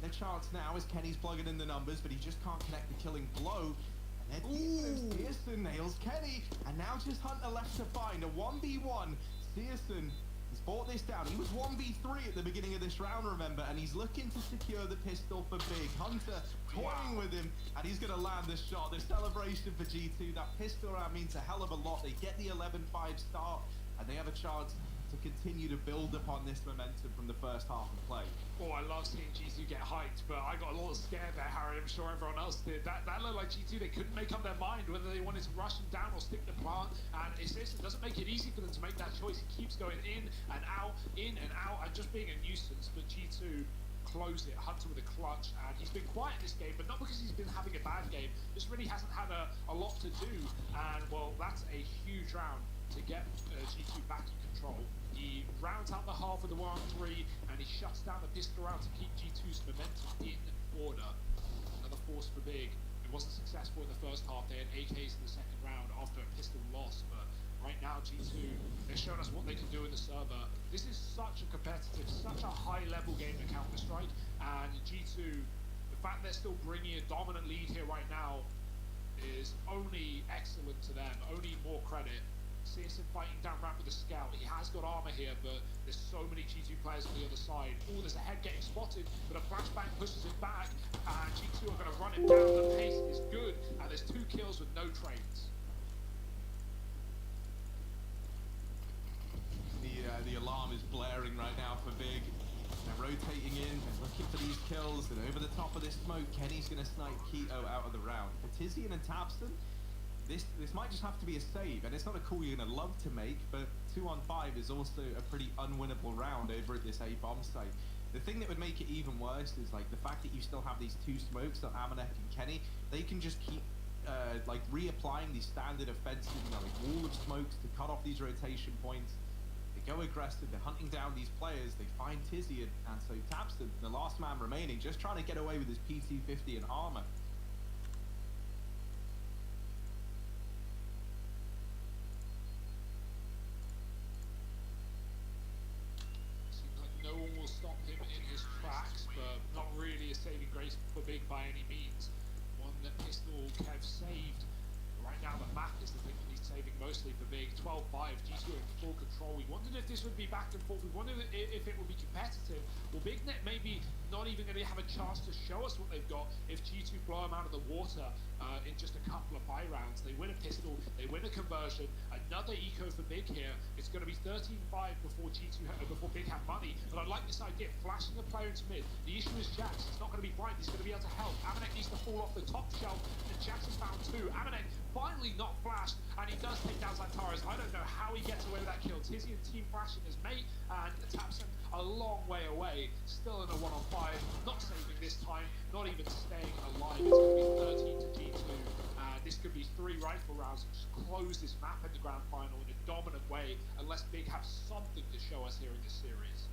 the chance now is Kenny's plugging in the numbers, but he just can't connect the killing blow. And then Searson nails Kenny, and now just Hunter left to find a 1v1. Searson has brought this down. He was 1v3 at the beginning of this round, remember, and he's looking to secure the pistol for Big. Hunter toying with him, and he's going to land this shot. This celebration for G2, that pistol round means a hell of a lot. They get the 11-5 start, and they have a chance to continue to build upon this momentum from the first half of play. Oh, I love seeing G2 get hyped, but I got a little scared there, Harry. I'm sure everyone else did. That looked like G2, they couldn't make up their mind whether they wanted to rush him down or stick the plant, and it doesn't make it easy for them to make that choice. He keeps going in and out, and just being a nuisance, but G2 closed it. Hunter with a clutch, and he's been quiet this game, but not because he's been having a bad game, just really hasn't had a lot to do, and well, that's a huge round to get G2 back in control. He rounds out the half of the 1-3, and he shuts down the pistol round to keep G2's momentum in order. Another force for Big. It wasn't successful in the first half. They had AKs in the second round after a pistol loss, but right now G2, they're showing us what they can do in the server. This is such a competitive, such a high-level game of Counter-Strike, and G2, the fact they're still bringing a dominant lead here right now is only excellent to them, only more credit. Searson fighting down ramp with a scout. He has got armor here, but there's so many G2 players on the other side. Oh, there's a head getting spotted, but a flashbang pushes it back, and G2 are going to run him down. The pace is good, and there's 2 kills with no trades. The alarm is blaring right now for Big. They're rotating in, they're looking for these kills, and over the top of this smoke, Kenny's going to snipe Keto out of the round. For Tizian and Tabston, this might just have to be a save, and it's not a call you're going to love to make, but 2-on-5 is also a pretty unwinnable round over at this A-bomb site. The thing that would make it even worse is like the fact that you still have these 2 smokes on Amanek and Kenny. They can just keep like reapplying these standard offensive, like wall of smokes to cut off these rotation points. They go aggressive, they're hunting down these players, they find Tizian, and so Tabston, the last man remaining, just trying to get away with his P250 and armor. No one will stop him in his tracks, but not really a saving grace for Big by any means. One that pistol Kev saved. Right now the map is the thing that he's saving mostly for Big. 12-5, G2 in full control. We wondered if this would be back and forth. We wondered if it would be competitive. Well, BigNet maybe not even going to have a chance to show us what they've got if G2 blow them out of the water in just a couple of buy rounds. They win a pistol, they win a conversion, another eco for Big here. It's going to be 13-5 before before Big have money, but I like this idea, flashing the player into mid. The issue is Jax, he's not going to be bright, he's going to be able to help. Amanek needs to fall off the top shelf, and Jax has found 2. Amanek finally not flashed, and he does take down Zantares. I don't know how he gets away with that kill. Tizian team flashing his mate, and Tabston a long way away, still in a 1-on-5, not saving this time, not even staying alive. It's going to be 13 to G2, and this could be 3 rifle rounds and just close this map in the grand final in a dominant way, unless Big have something to show us here in this series.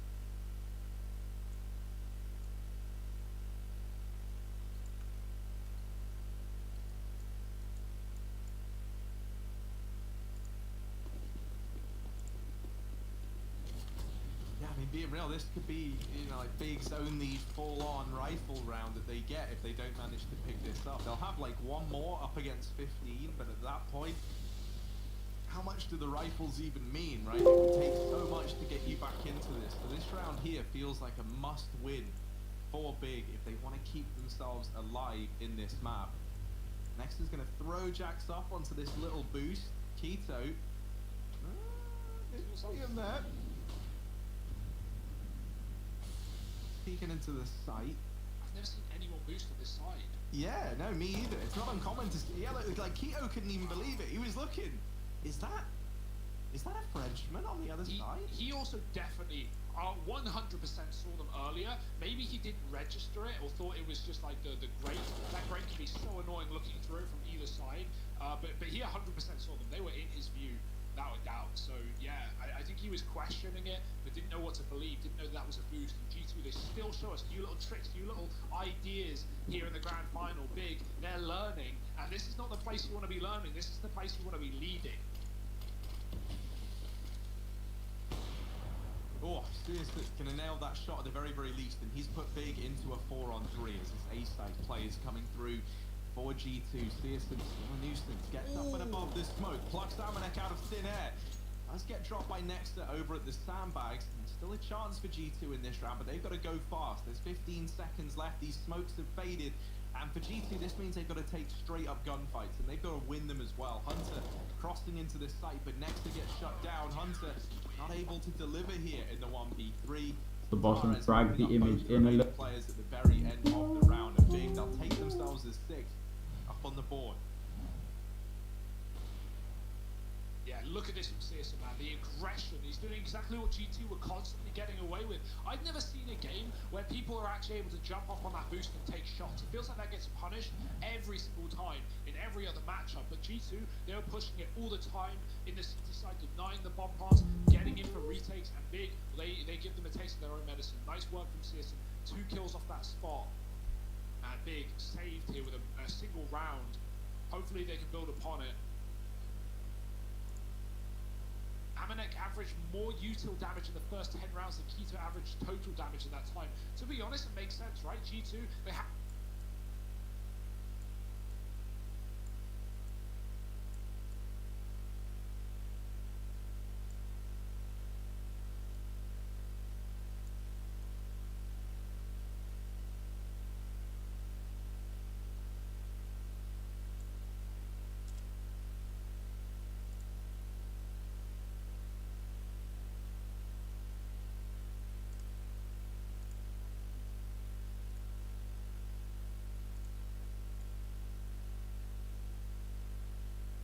Yeah, I mean, being real, this could be, you know, like Big's only full-on rifle round that they get if they don't manage to pick this up. They'll have like one more up against 15, but at that point, how much do the rifles even mean, right? It will take so much to get you back into this. So this round here feels like a must-win for Big if they want to keep themselves alive in this map. Next is going to throw Jax up onto this little boost. Keto. Didn't see him there. Peeking into the site. I've never seen anyone boost on this side. Yeah, no, me either. It's not uncommon to see. Yeah, like Keto couldn't even believe it. He was looking. Is that a Frenchman on the other side? He also definitely 100% saw them earlier. Maybe he didn't register it or thought it was just like the grate. That grate can be so annoying looking through from either side. But he 100% saw them. They were in his view, without a doubt. So yeah, I think he was questioning it, but didn't know what to believe. Didn't know that was a boost. And G2, they still show us new little tricks, new little ideas here in the grand final. Big, they're learning, and this is not the place you want to be learning. This is the place you want to be leading. Oh, seriously, going to nail that shot at the very, very least, and he's put Big into a 4-on-3 as his A-side players coming through for G2. Searson, still a nuisance, gets up and above the smoke, plucks Amanek out of thin air. Does get dropped by Nexter over at the sandbags, and still a chance for G2 in this round, but they've got to go fast. There's 15 seconds left, these smokes have faded, and for G2 this means they've got to take straight up gunfights, and they've got to win them as well. Hunter crossing into the site, but Nexter gets shut down. Hunter not able to deliver here in the 1v3. The bosen drag the image in a little. Players at the very end of the round, and Big, they'll take themselves as 6th up on the board. Yeah, look at this from Searson, man. The aggression. He's doing exactly what G2 were constantly getting away with. I've never seen a game where people are actually able to jump off on that boost and take shots. It feels like that gets punished every single time in every other matchup. But G2, they were pushing it all the time in the city side, denying the bomb pass, getting in for retakes, and Big, they give them a taste of their own medicine. Nice work from Searson. 2 kills off that spot. And Big saved here with a single round. Hopefully they can build upon it. Amanek averaged more util damage in the first 10 rounds than Keto averaged total damage in that time. To be honest, it makes sense, right? G2, they have...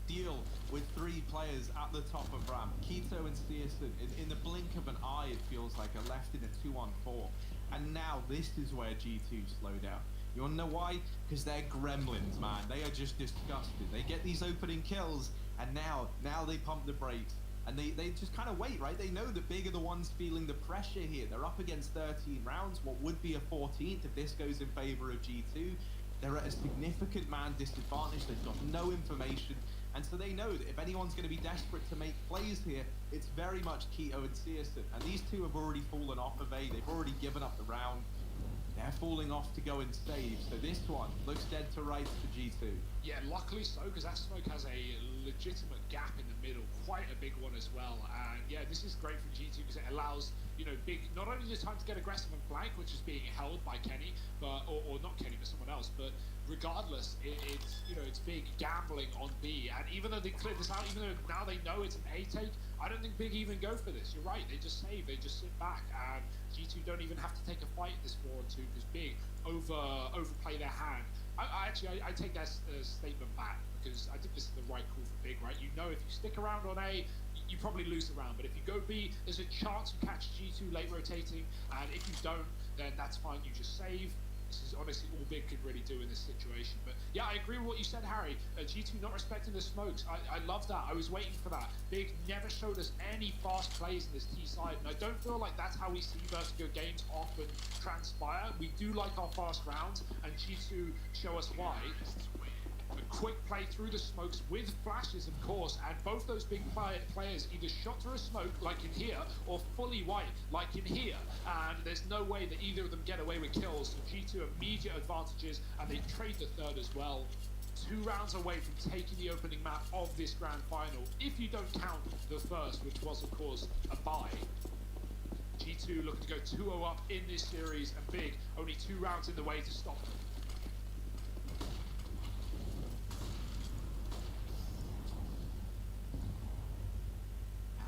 Deal with 3 players at the top of ramp. Keto and Searson, in the blink of an eye, it feels like, are left in a 2-on-4. And now this is where G2 slow down. You wanna know why? Because they're gremlins, man. They are just disgusted. They get these opening kills, and now they pump the brakes. And they just kind of wait, right? They know that Big are the ones feeling the pressure here. They're up against 13 rounds, what would be a 14th if this goes in favor of G2. They're at a significant man disadvantage. They've got no information. And so they know that if anyone's going to be desperate to make plays here, it's very much Keto and Searson. And these two have already fallen off of A. They've already given up the round. They're falling off to go and save. So this one looks dead to rights for G2. Yeah, luckily so, because that smoke has a legitimate gap in the middle, quite a big one as well. And yeah, this is great for G2 because it allows, you know, Big not only the time to get aggressive and flank, which is being held by Kenny, but or not Kenny, but someone else, but regardless, it's, you know, it's Big gambling on B. And even though they cleared this out, even though now they know it's an A take, I don't think Big even go for this. You're right, they just save, they just sit back, and G2 don't even have to take a fight this 4-on-2 because Big overplay their hand. I take that statement back because I think this is the right call for Big, right? You know, if you stick around on A, you probably lose the round, but if you go B, there's a chance you catch G2 late rotating, and if you don't, then that's fine, you just save. This is honestly all Big could really do in this situation. But yeah, I agree with what you said, Harry. G2 not respecting the smokes. I love that. I was waiting for that. Big never showed us any fast plays in this T side, and I don't feel like that's how we see Vertigo games often transpire. We do like our fast rounds, and G2 show us why. A quick play through the smokes with flashes, of course, and both those big players either shot through a smoke, like in here, or fully white, like in here. And there's no way that either of them get away with kills. So G2 immediate advantages, and they trade the third as well. 2 rounds away from taking the opening map of this grand final, if you don't count the first, which was, of course, a bye. G2 looking to go 2-0 up in this series, and Big only 2 rounds in the way to stop them.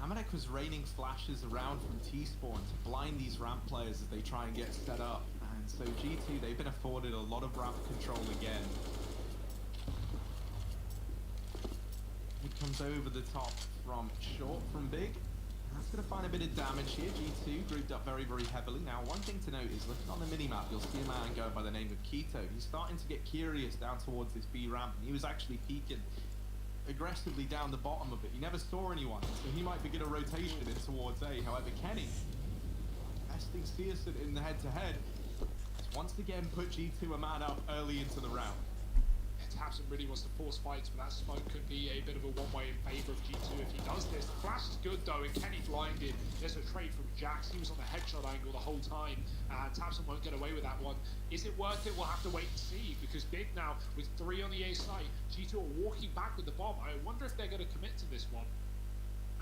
Amanek was raining flashes around from T-spawn to blind these ramp players as they try and get set up. And so G2, they've been afforded a lot of ramp control again. He comes over the top from short from Big. That's going to find a bit of damage here. G2 grouped up very, very heavily. Now, one thing to note is, looking on the minimap, you'll see a man go by the name of Keto. He's starting to get curious down towards this B ramp, and he was actually peeking aggressively down the bottom of it. He never saw anyone, so he might begin a rotation in towards A. However, Kenny, besting Searson in the head-to-head, has once again put G2 a man up early into the round. tabseN really wants to force fights, but that smoke could be a bit of a one-way in favor of G2 if he does this. The flash is good though, and Kenny blinded. There's a trade from Jax. He was on the headshot angle the whole time, and tabseN won't get away with that one. Is it worth it? We'll have to wait and see, because Big now, with 3 on the A site, G2 are walking back with the bomb. I wonder if they're going to commit to this one.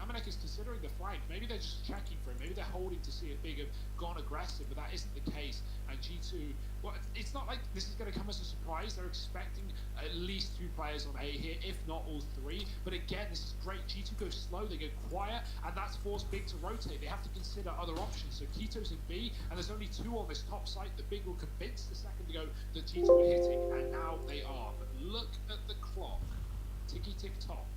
Amanek is considering the flank. Maybe they're just checking for him. Maybe they're holding to see if Big have gone aggressive, but that isn't the case. And G2, well, it's not like this is going to come as a surprise. They're expecting at least 2 players on A here, if not all 3. But again, this is great. G2 go slow, they go quiet, and that's forced Big to rotate. They have to consider other options. So Keto's in B, and there's only 2 on this top site. The Big will convince the second to go that G2 are hitting, and now they are. But look at the clock. Ticky-tick-tock.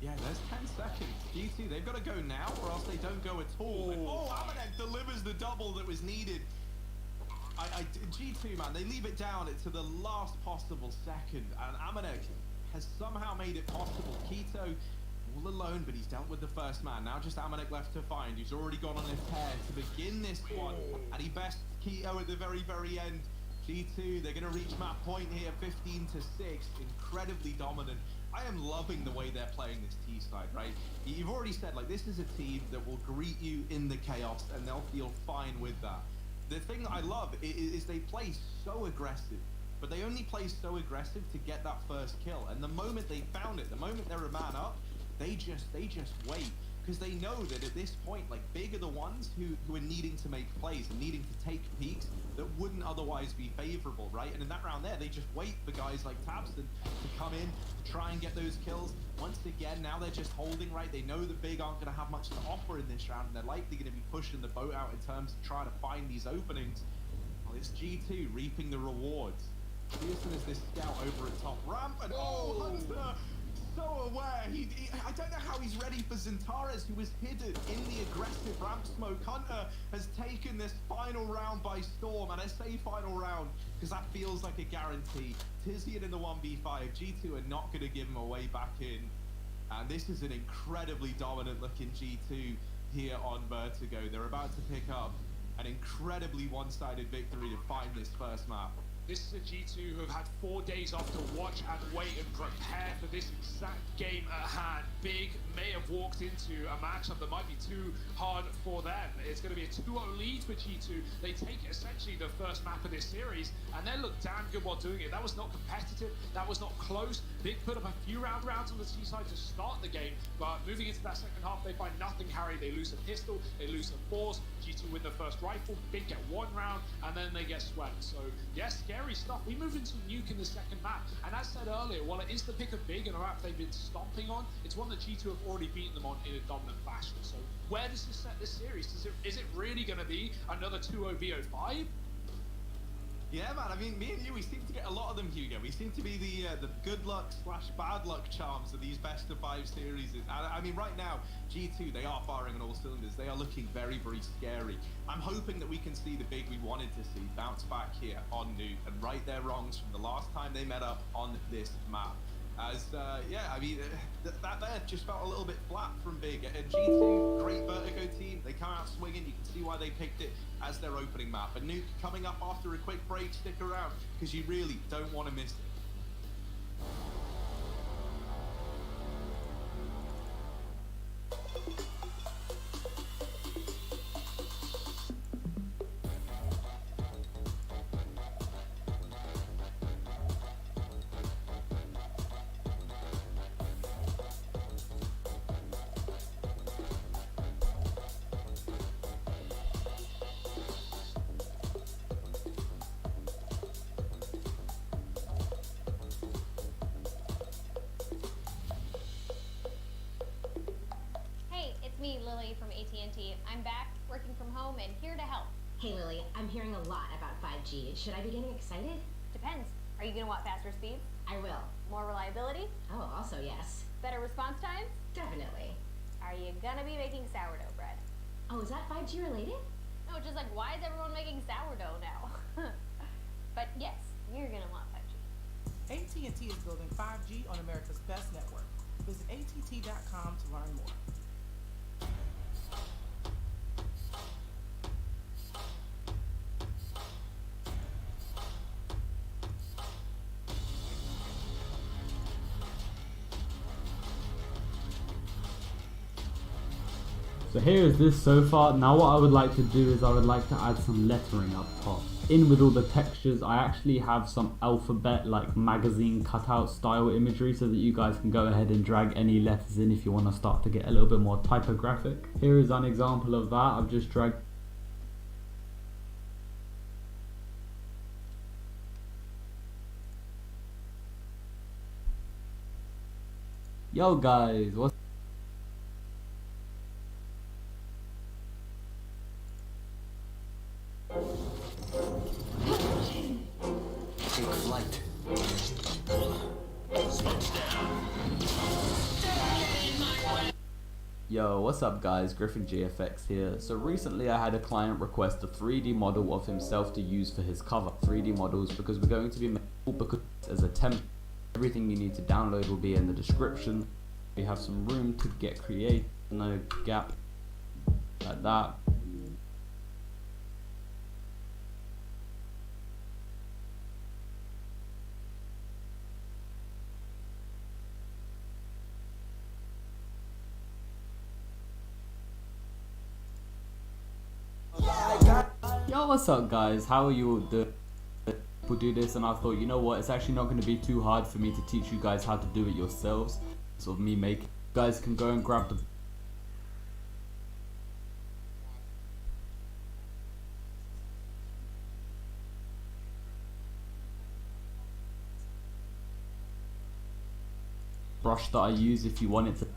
Yeah, there's 10 seconds. G2, they've got to go now, or else they don't go at all. Oh, Amanek delivers the double that was needed. G2, man, they leave it down to the last possible second, and Amanek has somehow made it possible. Keto, all alone, but he's dealt with the first man. Now just Amanek left to find, who's already gone on his tear to begin this one, and he bests Keto at the very, very end. G2, they're going to reach map point here, 15-6, incredibly dominant. I am loving the way they're playing this T side, right? You've already said, like, this is a team that will greet you in the chaos, and they'll feel fine with that. The thing that I love is they play so aggressive, but they only play so aggressive to get that first kill. And the moment they found it, the moment they're a man up, they just wait. Because they know that at this point, like, Big are the ones who are needing to make plays and needing to take peaks that wouldn't otherwise be favorable, right? And in that round there, they just wait for guys like tabseN to come in, to try and get those kills. Once again, now they're just holding, right? They know that Big aren't going to have much to offer in this round, and they're likely going to be pushing the boat out in terms of trying to find these openings. Well, it's G2 reaping the rewards. Pearson is this scout over at top ramp, and Hunter! So aware, I don't know how he's ready for Zentares, who was hidden in the aggressive ramp smoke. Hunter has taken this final round by storm, and I say final round because that feels like a guarantee. Tizian in the 1v5, G2 are not going to give him a way back in, and this is an incredibly dominant looking G2 here on Vertigo. They're about to pick up an incredibly one-sided victory to find this first map. This is a G2 who have had 4 days off to watch and wait and prepare for this exact game at hand. Big may have walked into a matchup that might be too hard for them. It's going to be a 2-0 lead for G2. They take essentially the first map of this series, and they look damn good while doing it. That was not competitive. That was not close. Big put up a few rounds on the T side to start the game, but moving into that second half, they find nothing, Harry. They lose a pistol, they lose a force. G2 win the first rifle. Big get 1 round, and then they get swept. So, yes, scary stuff. We move into Nuke in the second map, and as said earlier, while it is the pick of Big and a map they've been stomping on, it's one that G2 have already beaten them on in a dominant fashion. So where does this set this series? Is it really going to be another 2-0 VO5? Yeah, man. I mean, me and you, we seem to get a lot of them, Hugo. We seem to be the good luck / bad luck charms of these best of 5 series. I mean, right now, G2, they are firing on all cylinders. They are looking very, very scary. I'm hoping that we can see the big we wanted to see bounce back here on Nuke and right their wrongs from the last time they met up on this map. As, yeah, I mean, that there just felt a little bit flat from Big. G2, great Vertigo team. They come out swinging. You can see why they picked it as their opening map. But Nuke coming up after a quick break. Stick around, because you really don't want to miss it. Me, Lily from AT&T. I'm back, working from home, and here to help. Hey Lily, I'm hearing a lot about 5G. Should I be getting excited? Depends. Are you going to want faster speeds? I will. More reliability? Oh, also yes. Better response times? Definitely. Are you going to be making sourdough bread? Oh, is that 5G related? No, just like, why is everyone making sourdough now? But yes, you're going to want 5G. AT&T is building 5G on America's best network. Visit att.com to learn more. So here is this so far. Now what I would like to do is I would like to add some lettering up top. In with all the textures, I actually have some alphabet like magazine cutout style imagery so that you guys can go ahead and drag any letters in if you want to start to get a little bit more typographic. Here is an example of that. I've just dragged Yo guys, what's flight. Yo, what's up guys, Griffin GFX here. So recently I had a client request a 3D model of himself to use for his cover. 3D models because we're going to be making because as a template, everything you need to download will be in the description. We have some room to get creative, no gap, like that. Yo, what's up guys, how are you all doing? People do this and I thought, you know what, it's actually not going to be too hard for me to teach you guys how to do it yourselves. Sort of me make, you guys can go and grab the brush that I use if you want it to.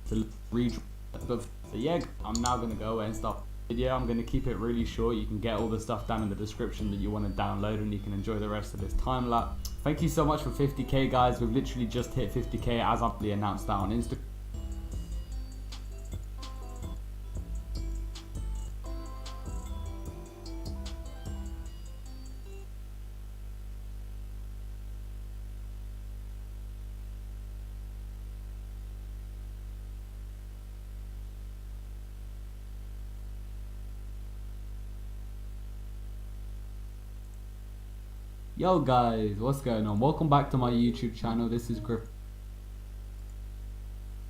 To read. So yeah, I'm now gonna go away and stop the video. I'm gonna keep it really short. You can get all the stuff down in the description that you want to download and you can enjoy the rest of this time lapse. Thank you so much for 50k guys. We've literally just hit 50k as I announced that on Instagram. Yo guys, what's going on? Welcome back to my YouTube channel. This is Griff.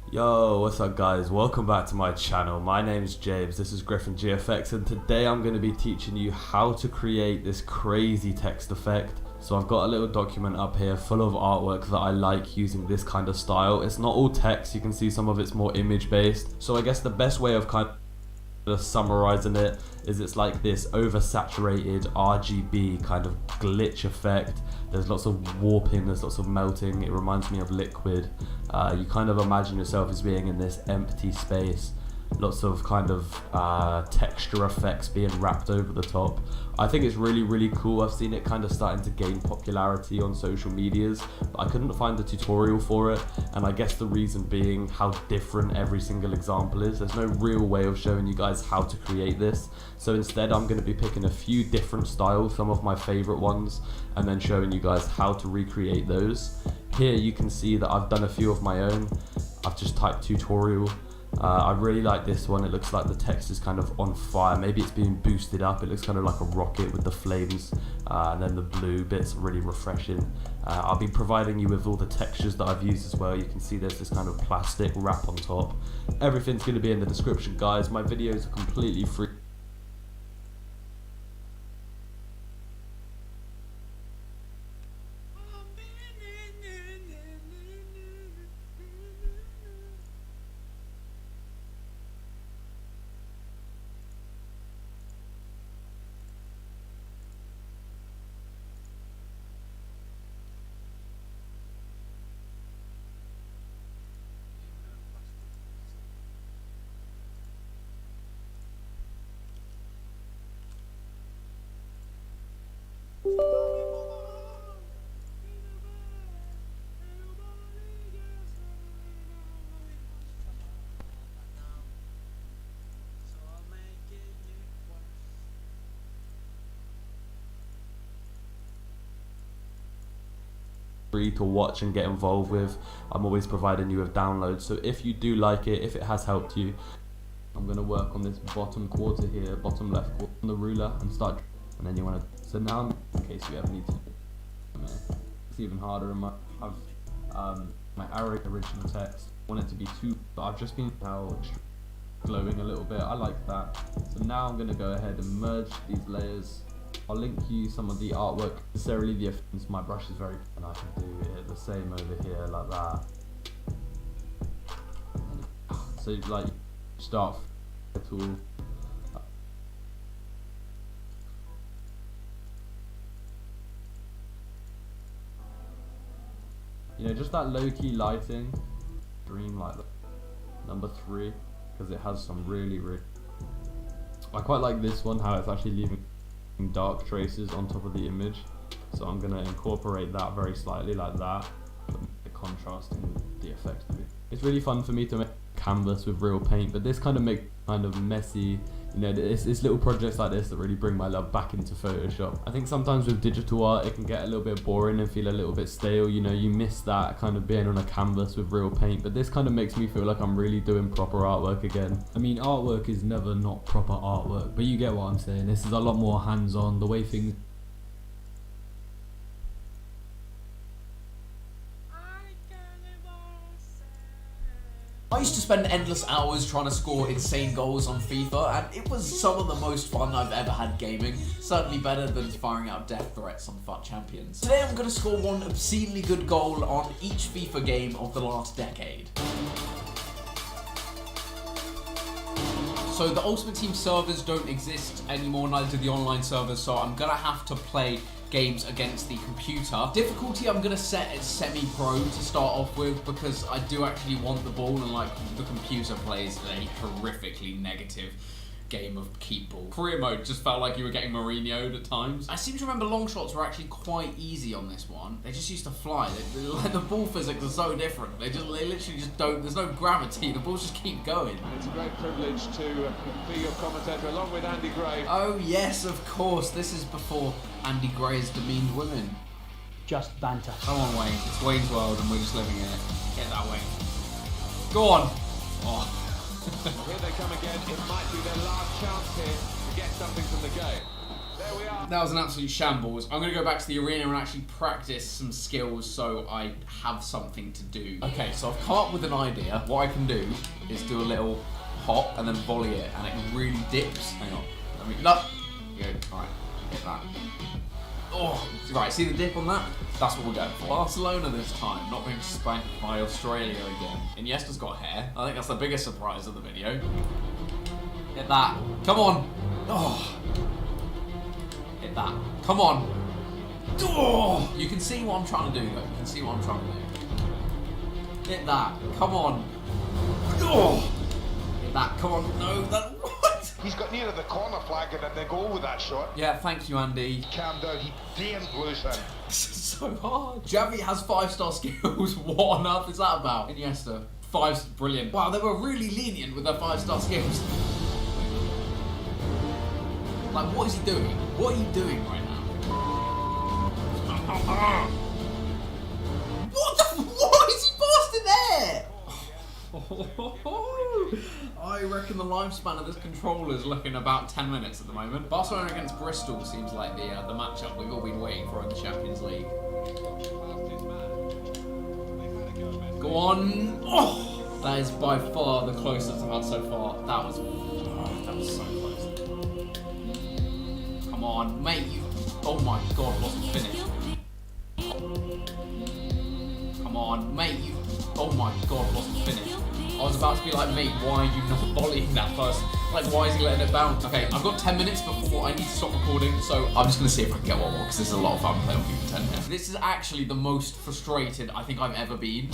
Yo, what's up guys? Welcome back to my channel. My name's James, this is Griffin GFX, and today I'm going to be teaching you how to create this crazy text effect. So I've got a little document up here full of artwork that I like using this kind of style. It's not all text, you can see some of it's more image based. So I guess the best way of kind of summarizing it is it's like this oversaturated RGB kind of glitch effect. There's lots of warping, there's lots of melting. It reminds me of liquid. You kind of imagine yourself as being in this empty space. Lots of kind of texture effects being wrapped over the top. I think it's really cool. I've seen it kind of starting to gain popularity on social medias, but I couldn't find a tutorial for it, and I guess the reason being how different every single example is. There's no real way of showing you guys how to create this, so instead I'm going to be picking a few different styles, some of my favorite ones, and then showing you guys how to recreate those. Here you can see that I've done a few of my own. I've just typed tutorial. I really like this one. It looks like the text is kind of on fire. Maybe it's being boosted up. It looks kind of like a rocket with the flames, and then the blue bits are really refreshing. I'll be providing you with all the textures that I've used as well. You can see there's this kind of plastic wrap on top. Everything's going to be in the description, guys. My videos are completely free. Free to watch and get involved with. I'm always providing you with downloads, so if you do like it, if it has helped you, I'm going to work on this bottom quarter here, bottom left quarter on the ruler, and start, and then you want to, so now in case you ever need to, it's even harder in my, my original text. I want it to be too, but I've just been now glowing a little bit. I like that. So now I'm going to go ahead and merge these layers. I'll link you some of the artwork, necessarily the effects. My brush is very, and I can do it the same over here like that. So like start tool. You know, just that low-key lighting, dream like that. Number 3, because it has some really I quite like this one, how it's actually leaving dark traces on top of the image, so I'm going to incorporate that very slightly like that, but the contrast and the effect of it. It's really fun for me to make canvas with real paint, but this kind of makes kind of messy, you know, it's little projects like this that really bring my love back into Photoshop. I think sometimes with digital art it can get a little bit boring and feel a little bit stale, you know, you miss that kind of being on a canvas with real paint, but this kind of makes me feel like I'm really doing proper artwork again. I mean, artwork is never not proper artwork, but you get what I'm saying. This is a lot more hands-on, the way things I used to spend endless hours trying to score insane goals on FIFA, and it was some of the most fun I've ever had gaming. Certainly better than firing out death threats on FUT Champions. Today I'm going to score one obscenely good goal on each FIFA game of the last decade. So the Ultimate Team servers don't exist anymore, neither do the online servers, so I'm going to have to play games against the computer. Difficulty I'm going to set at semi-pro to start off with, because I do actually want the ball, and like the computer plays a horrifically negative game of keep ball. Career mode just felt like you were getting Mourinho'd at times. I seem to remember long shots were actually quite easy on this one. They just used to fly. Like the ball physics are so different. They literally just don't, there's no gravity. The balls just keep going. It's a great privilege to be your commentator along with Andy Gray. Oh yes, of course. This is before Andy Gray's demeaned women. Just banter. Come on, Wayne. It's Wayne's world and we're just living in it. Get that, Wayne. Go on. Oh. Here they come again. It might be their last chance here to get something from the game. That was an absolute shambles. I'm gonna go back to the arena and actually practice some skills so I have something to do. Okay, so I've come up with an idea. What I can do is do a little hop and then volley it, and it really dips. Hang on. Let me. No! Good. Alright. Hit that. Oh! Right, see the dip on that? That's what we're going for. Barcelona this time, not being spanked by Australia again. Iniesta's got hair. I think that's the biggest surprise of the video. Hit that. Come on! Oh! Hit that. Come on! Oh! You can see what I'm trying to do, though. You can see what I'm trying to do. Hit that. Come on. Oh! Hit that. Come on. No, that. What? He's got near the corner flag and then they go with that shot. Yeah, thank you, Andy. Calm down, he daren't lose him. This is so hard. Javi has 5-star skills. What on earth is that about? Iniesta. 5, brilliant. Wow, they were really lenient with their 5-star skills. Like, what is he doing? What are you doing right now? What the? What is he blasting there? I reckon the lifespan of this controller is looking about 10 minutes at the moment. Barcelona against Bristol seems like the matchup we've all been waiting for in the Champions League. Go on. Oh, that is by far the closest I've had so far. That was so close. Come on, mate. You. Oh my God, wasn't finished. Come on, mate. You. Oh my God, wasn't finished. I was about to be like, mate, why are you not volleying that first? Like, why is he letting it bounce? Okay, I've got 10 minutes before I need to stop recording, so I'm just gonna see if I can get one more, because this is a lot of fun playing on FIFA 10 here. This is actually the most frustrated I think I've ever been.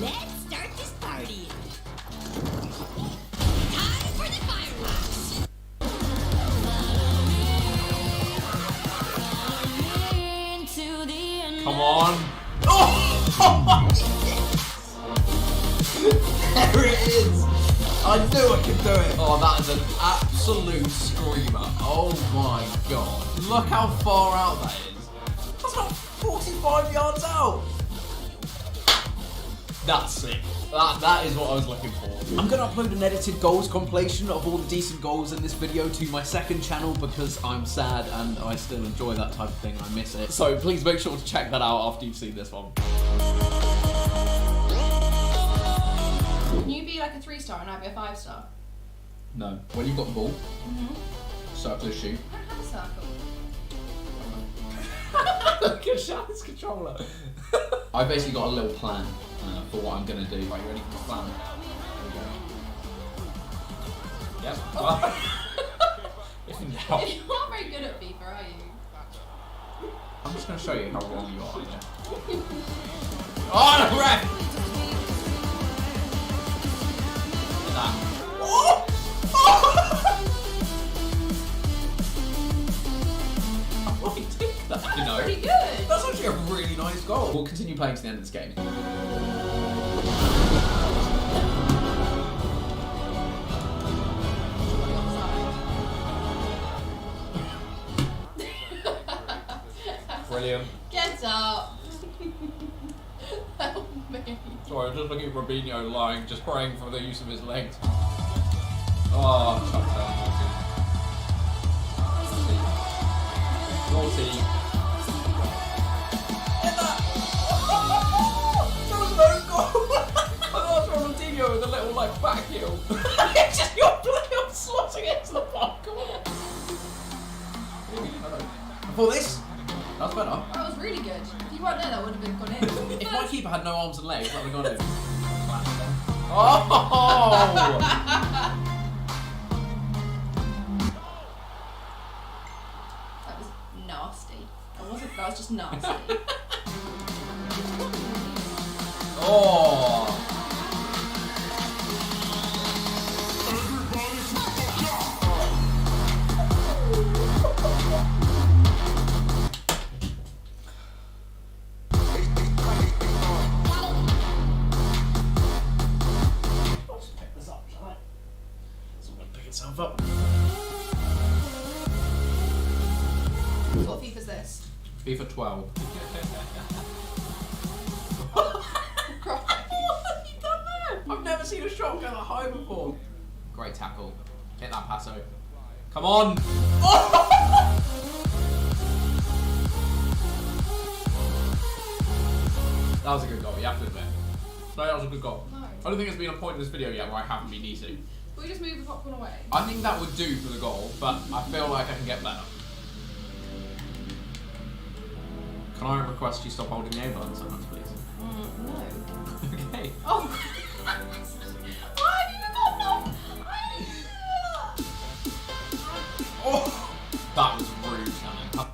Let's start this party. Time for the fireworks. Come on. Oh! There it is. I knew I could do it. Oh, that is an absolute screamer. Oh my God. Look how far out that is. That's about 45 yards out. That's sick. That is what I was looking for. I'm gonna upload an edited goals compilation of all the decent goals in this video to my second channel because I'm sad and I still enjoy that type of thing. I miss it. So please make sure to check that out after you've seen this one. Can you be like a 3-star and I'd be a 5-star? No. When you've got the ball, circle is shoot. I don't have a circle. Look at Shannon's controller. I've basically got a little plan for what I'm gonna do. Right, you ready for the plan? Yep. If in doubt. You're not very good at FIFA, are you? I'm just gonna show you how wrong you are. Yeah. Oh, no, ref! Look at that. Oh! Oh! I did that, you know. Pretty good. That's actually a really nice goal. We'll continue playing to the end of this game. Brilliant. Get up. Help me. Sorry, I'm just looking at Robinho lying, just praying for the use of his legs. Oh, chucked down. Naughty. Get that! That was no goal! I thought Ronaldinho with a little, like, back heel. It's just your player slotting into the park. Come on. Before this, that was better. That was really good. If you weren't there, that would have been gone in. If my keeper had no arms and legs, that would have gone in. Oh! That was nasty. That was just nasty. Oh! Up. What FIFA's this? FIFA 12. Cry. What have you done there? I've never seen a shot go that high before. Great tackle. Hit that passo. Come on! That was a good goal, you have to admit. No, that was a good goal. No. I don't think there's been a point in this video yet where I haven't been easy. Will we just move the popcorn away? I think that would do for the goal, but I feel like I can get better. Can I request you stop holding the A button so much, please? No. Okay. Oh! Why have you forgotten? Oh! That was rude, Shannon.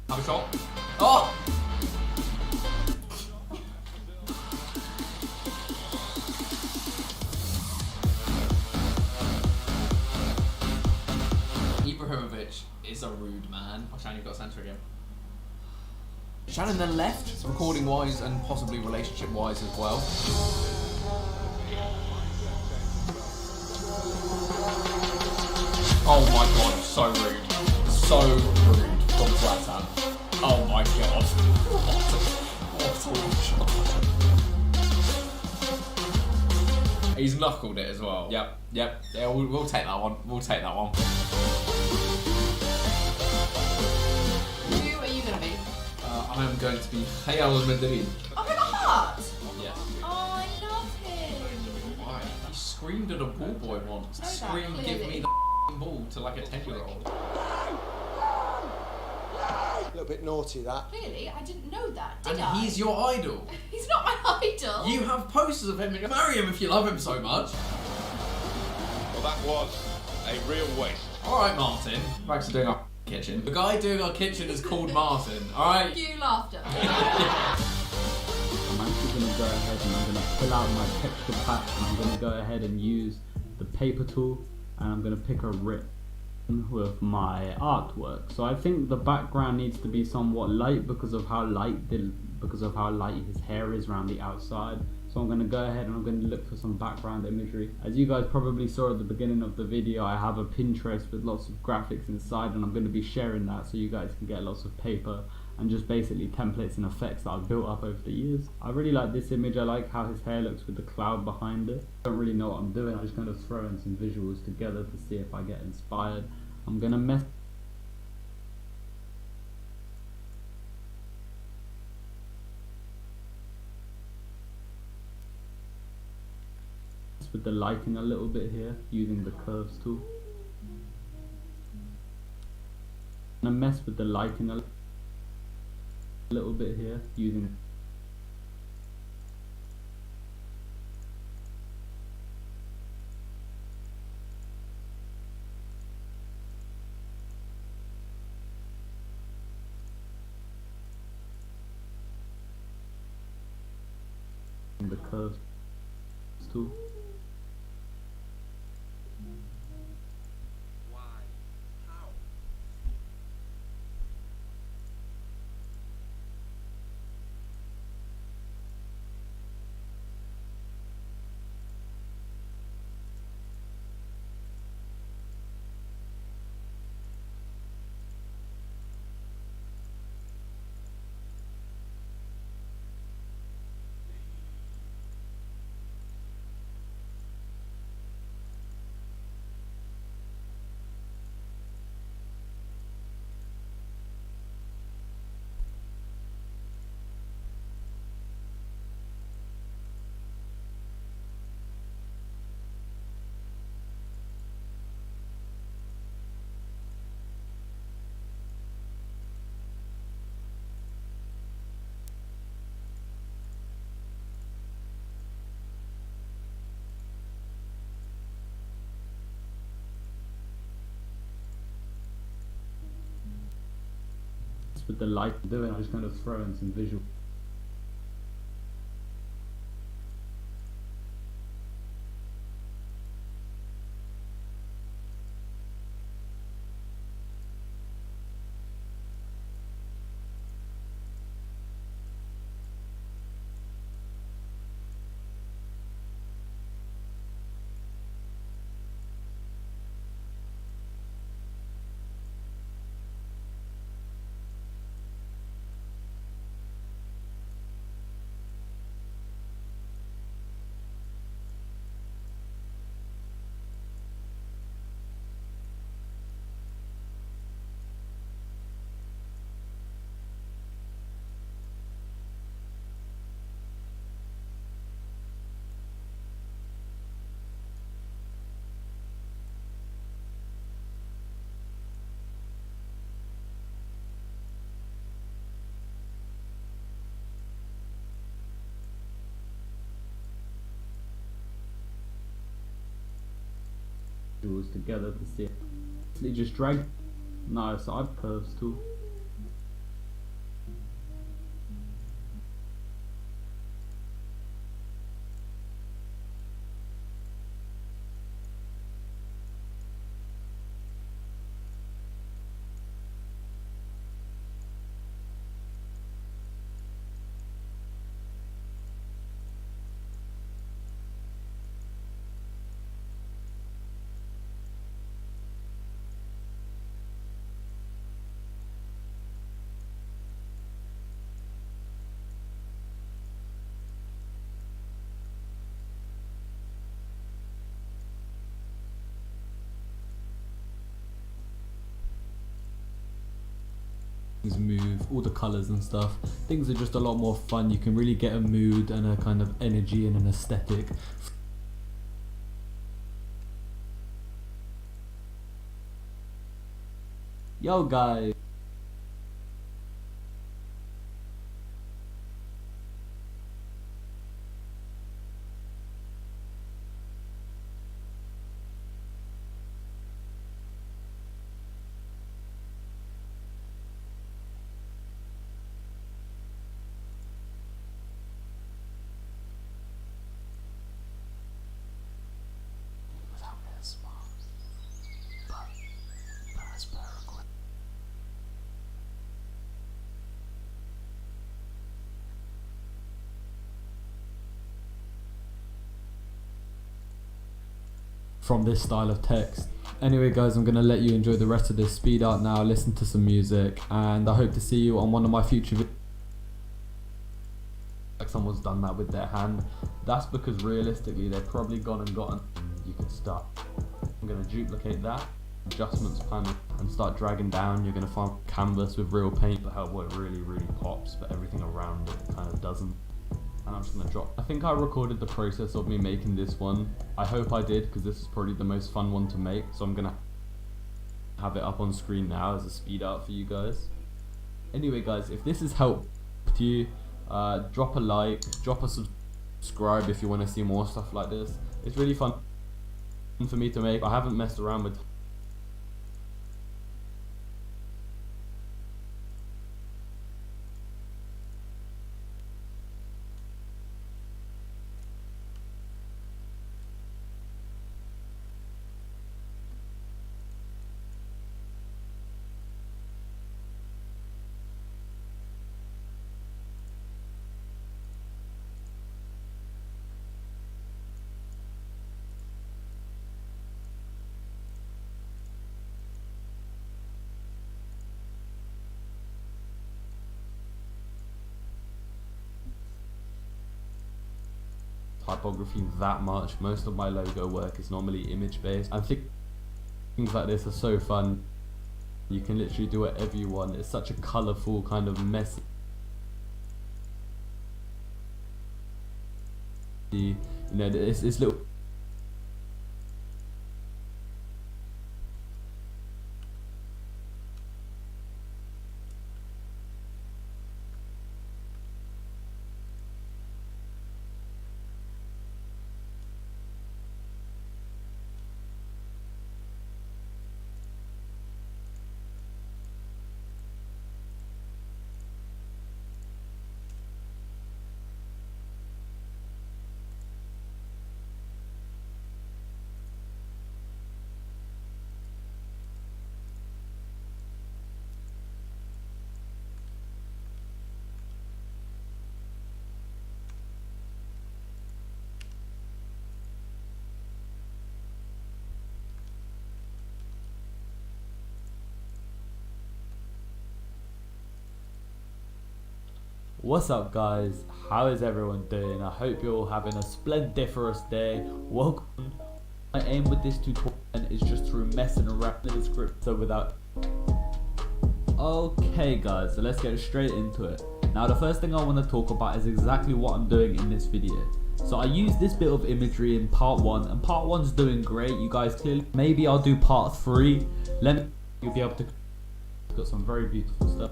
Have a shot. Oh! Ibrahimovic is a rude man. Oh, Shannon, you've got centre again. Shannon then left, recording wise and possibly relationship wise as well. Oh my god, so rude. So rude from Zlatan. Oh my god. What a shot. He's knuckled it as well. Yep. Yeah, we'll take that one. We'll take that one. Who are you going to be? I am going to be Real Madrid. Oh, I got heart! Yes. Oh, I love him. Why? He screamed at a ball boy once. Know that, Screamed, give me clearly. the ball to like a 10-year-old. A little bit naughty, that. Clearly, I didn't know that, did And I? he's your idol. He's not my idol. You have posters of him. Marry him if you love him so much. Well, that was a real waste. Alright, Martin. Back to doing our kitchen. The guy doing our kitchen is called Martin. Alright? You laughter. I'm actually going to go ahead and I'm going to pull out my texture pack and I'm going to go ahead and use the paper tool and I'm going to pick a rip with my artwork. So I think the background needs to be somewhat light because of how light his hair is around the outside. So I'm going to go ahead and I'm going to look for some background imagery. As you guys probably saw at the beginning of the video, I have a Pinterest with lots of graphics inside and I'm going to be sharing that so you guys can get lots of paper and just basically templates and effects that I've built up over the years. I really like this image. I like how his hair looks with the cloud behind it. I don't really know what I'm doing. I'm just going to throw in some visuals together to see if I get inspired. I'm going to mess with the lighting a little bit here using the curves tool. I'm going to mess with the lighting a little bit here using the curves tool. just with the light do it, just kind of throw in some visual. Together to see it. Just drag. Nice, I've curves too. Move, all the colors and stuff. Things are just a lot more fun. You can really get a mood and a kind of energy and an aesthetic. Yo guys. From this style of text. Anyway guys, I'm going to let you enjoy the rest of this speed art now, listen to some music, and I hope to see you on one of my future videos. Like someone's done that with their hand. That's because realistically they've probably gone and gotten, you can start. I'm going to duplicate that, adjustments panel, and start dragging down. You're going to find canvas with real paint, but how it really pops, but everything around it kind of doesn't. And I'm just gonna drop. I think I recorded the process of me making this one. I hope I did, because this is probably the most fun one to make. So I'm gonna have it up on screen now as a speed art for you guys. Anyway guys, if this has helped you, drop a like, drop a subscribe if you want to see more stuff like this. It's really fun for me to make. I haven't messed around with typography that much. Most of my logo work is normally image based. I think things like this are so fun. You can literally do whatever you want. It's such a colourful kind of messy, you know, it's little What's up guys, how is everyone doing? I hope you're all having a splendiferous day. Welcome. My aim with this tutorial is just through messing around in the script, so without... Okay guys, so let's get straight into it. Now the first thing I want to talk about is exactly what I'm doing in this video. So I used this bit of imagery in part 1, and part 1's doing great, you guys clearly. Maybe I'll do part 3. You'll be able to... Got some very beautiful stuff.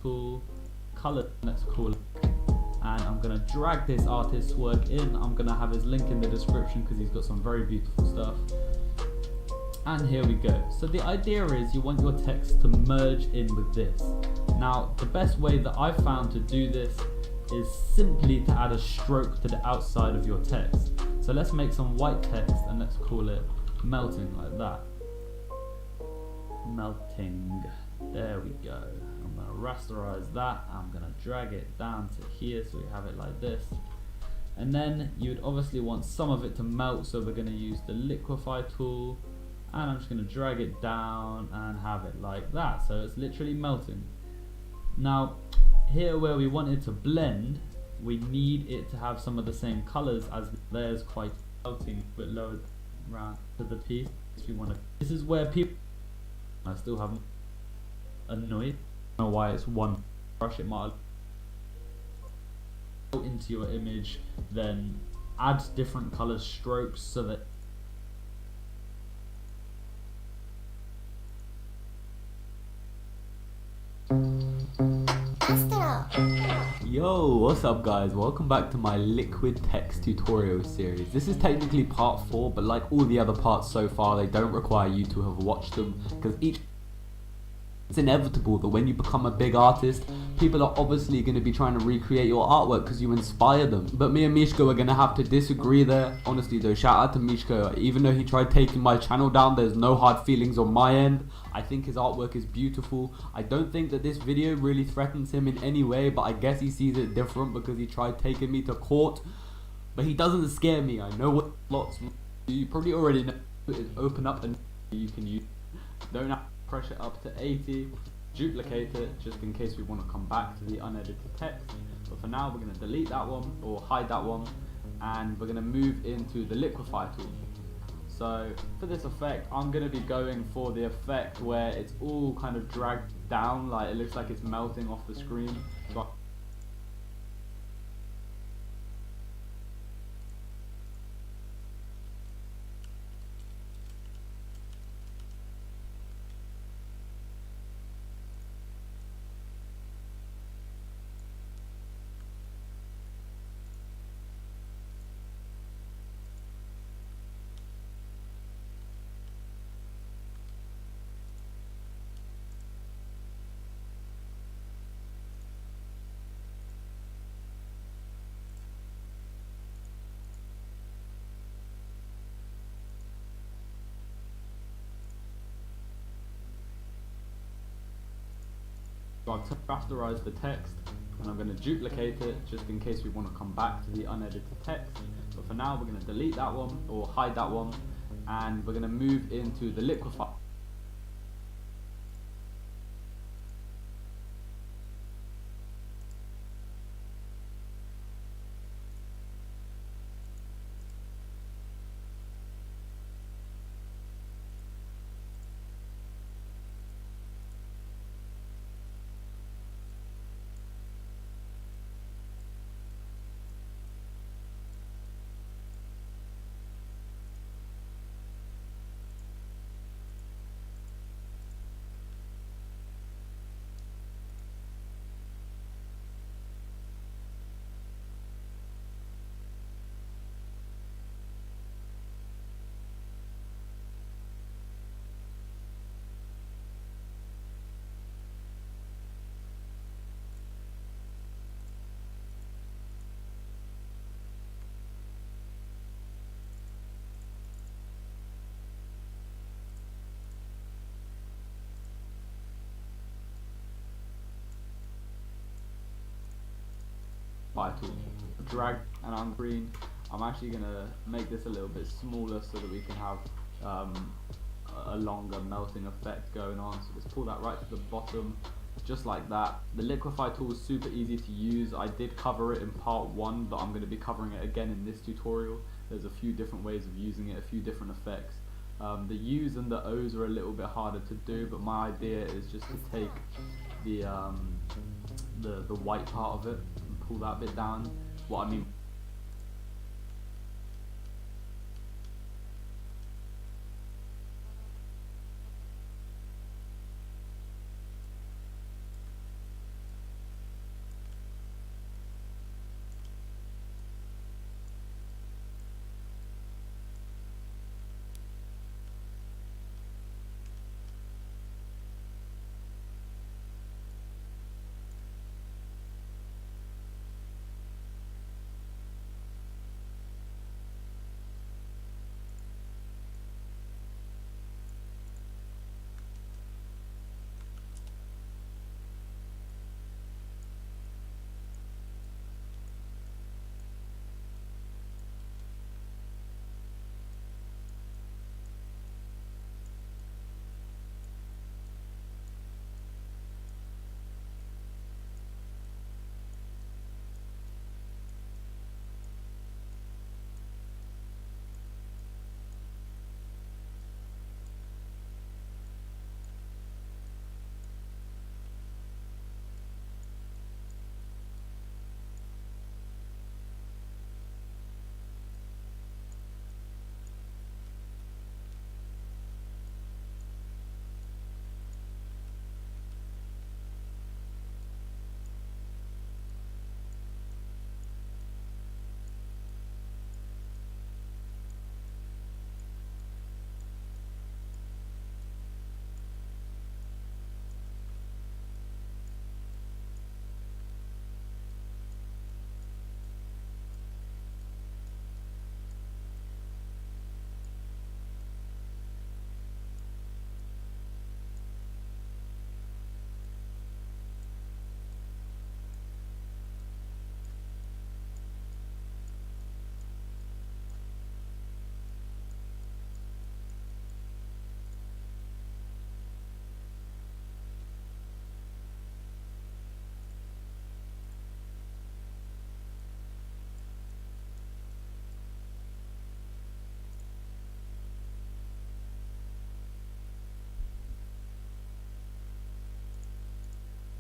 Cool. Color, let's call it. And I'm gonna drag this artist's work in. I'm gonna have his link in the description because he's got some very beautiful stuff. And here we go. So the idea is you want your text to merge in with this. Now the best way that I've found to do this is simply to add a stroke to the outside of your text. So let's make some white text and let's call it melting, like that. Melting. There we go. I'm going to rasterize that. I'm going to drag it down to here so we have it like this. And then you'd obviously want some of it to melt, so we're going to use the liquefy tool. And I'm just going to drag it down and have it like that. So it's literally melting. Now, here where we want it to blend, we need it to have some of the same colors as there's quite melting, but lower around to the piece. If you want to, this is where people, I still haven't annoyed. I don't know why it's one brush. It might go into your image, then add different color strokes so that Yo, what's up guys? Welcome back to my liquid text tutorial series. This is technically part 4, but like all the other parts so far, they don't require you to have watched them, because it's inevitable that when you become a big artist, people are obviously going to be trying to recreate your artwork because you inspire them. But me and Mishko are going to have to disagree there. Honestly though, shout out to Mishko. Even though he tried taking my channel down, there's no hard feelings on my end. I think his artwork is beautiful. I don't think that this video really threatens him in any way, but I guess he sees it different because he tried taking me to court. But he doesn't scare me. I know what lots you probably already know is open up and you can use. Don't have to pressure up to 80, duplicate it just in case we want to come back to the unedited text. But for now we're going to delete that one or hide that one, and we're going to move into the liquefy tool. So for this effect, I'm going to be going for the effect where it's all kind of dragged down, like it looks like it's melting off the screen. So I've rasterized the text, and I'm going to duplicate it just in case we want to come back to the unedited text. But for now we're going to delete that one or hide that one, and we're going to move into the liquefy. Tool. Drag and I'm green. I'm actually gonna make this a little bit smaller so that we can have a longer melting effect going on. So let's pull that right to the bottom, just like that. The liquefy tool is super easy to use. I did cover it in part 1, but I'm going to be covering it again in this tutorial. There's a few different ways of using it, a few different effects. The U's and the O's are a little bit harder to do, but my idea is just to take the white part of it and pull that bit down. What I mean.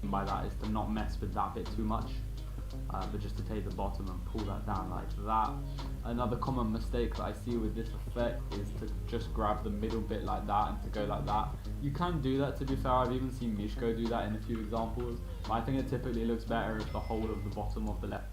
By that is to not mess with that bit too much, but just to take the bottom and pull that down like that. Another common mistake that I see with this effect is to just grab the middle bit like that and to go like that. You can do that, to be fair. I've even seen Mishko do that in a few examples, but I think it typically looks better if the whole of the bottom of the left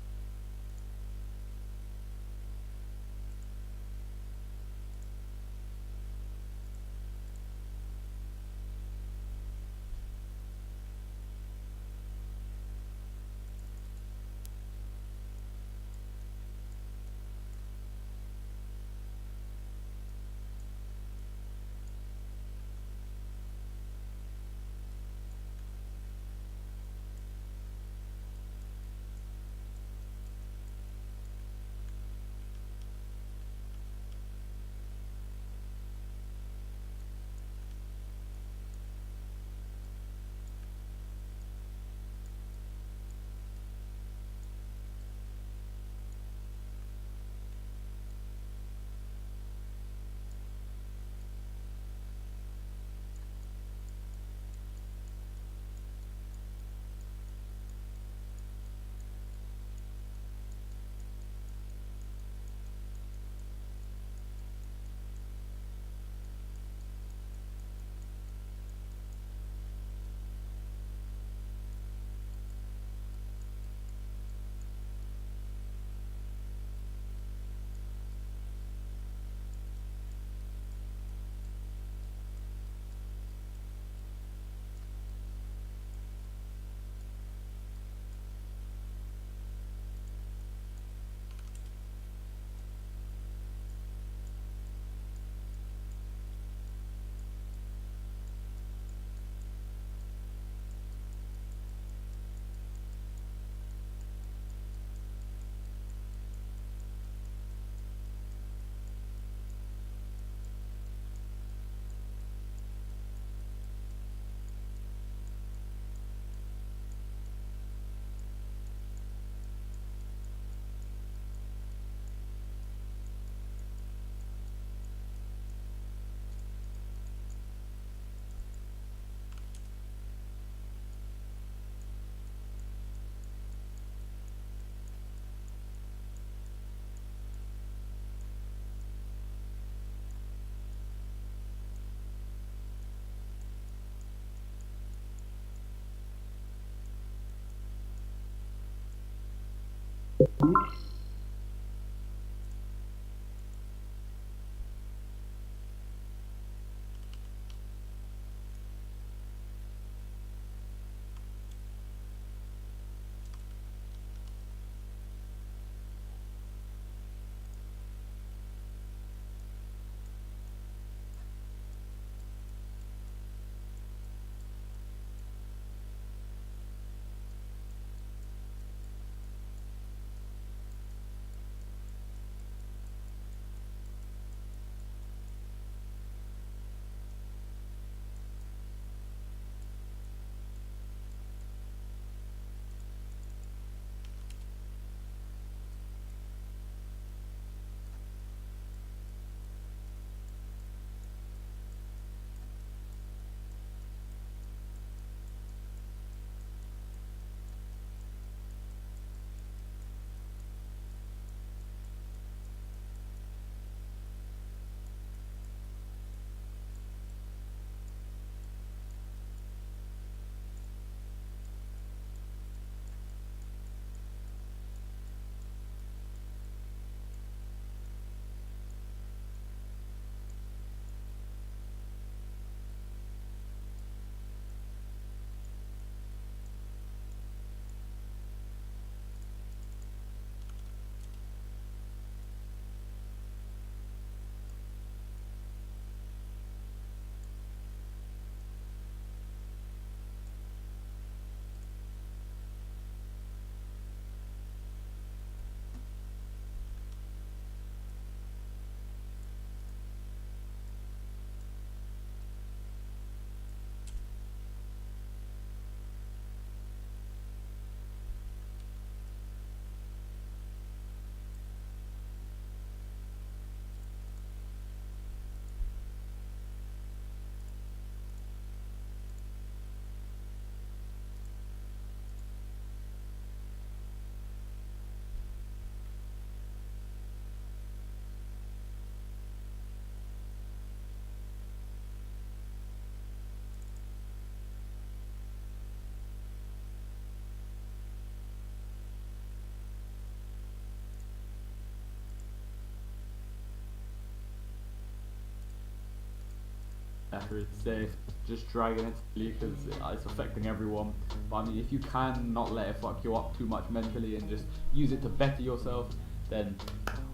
It's safe, just dragging it because it's affecting everyone. But I mean, if you can not let it fuck you up too much mentally and just use it to better yourself, then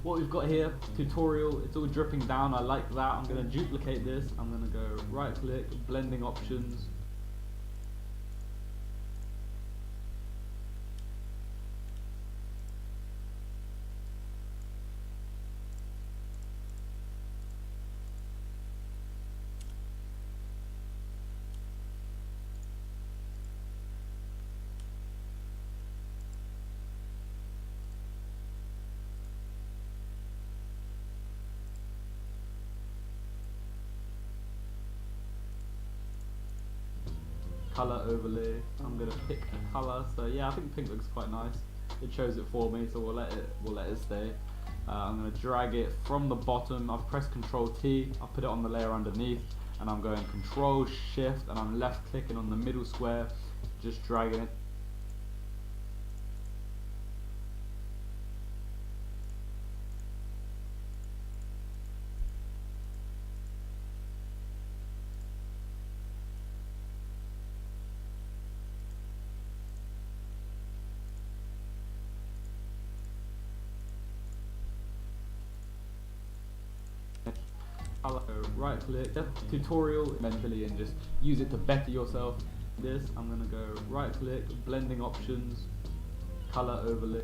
what we've got here, tutorial, it's all dripping down. I like that. I'm going to duplicate this. I'm going to go right click, blending options. Color overlay. I'm gonna pick a color. So yeah, I think pink looks quite nice. It chose it for me, so we'll let it stay. I'm gonna drag it from the bottom. I've pressed Control T. I'll put it on the layer underneath, and I'm going Control Shift, and I'm left clicking on the middle square, just dragging it. Right click, tutorial mentally, and just use it to better yourself. I'm gonna go right click, blending options, color overlay.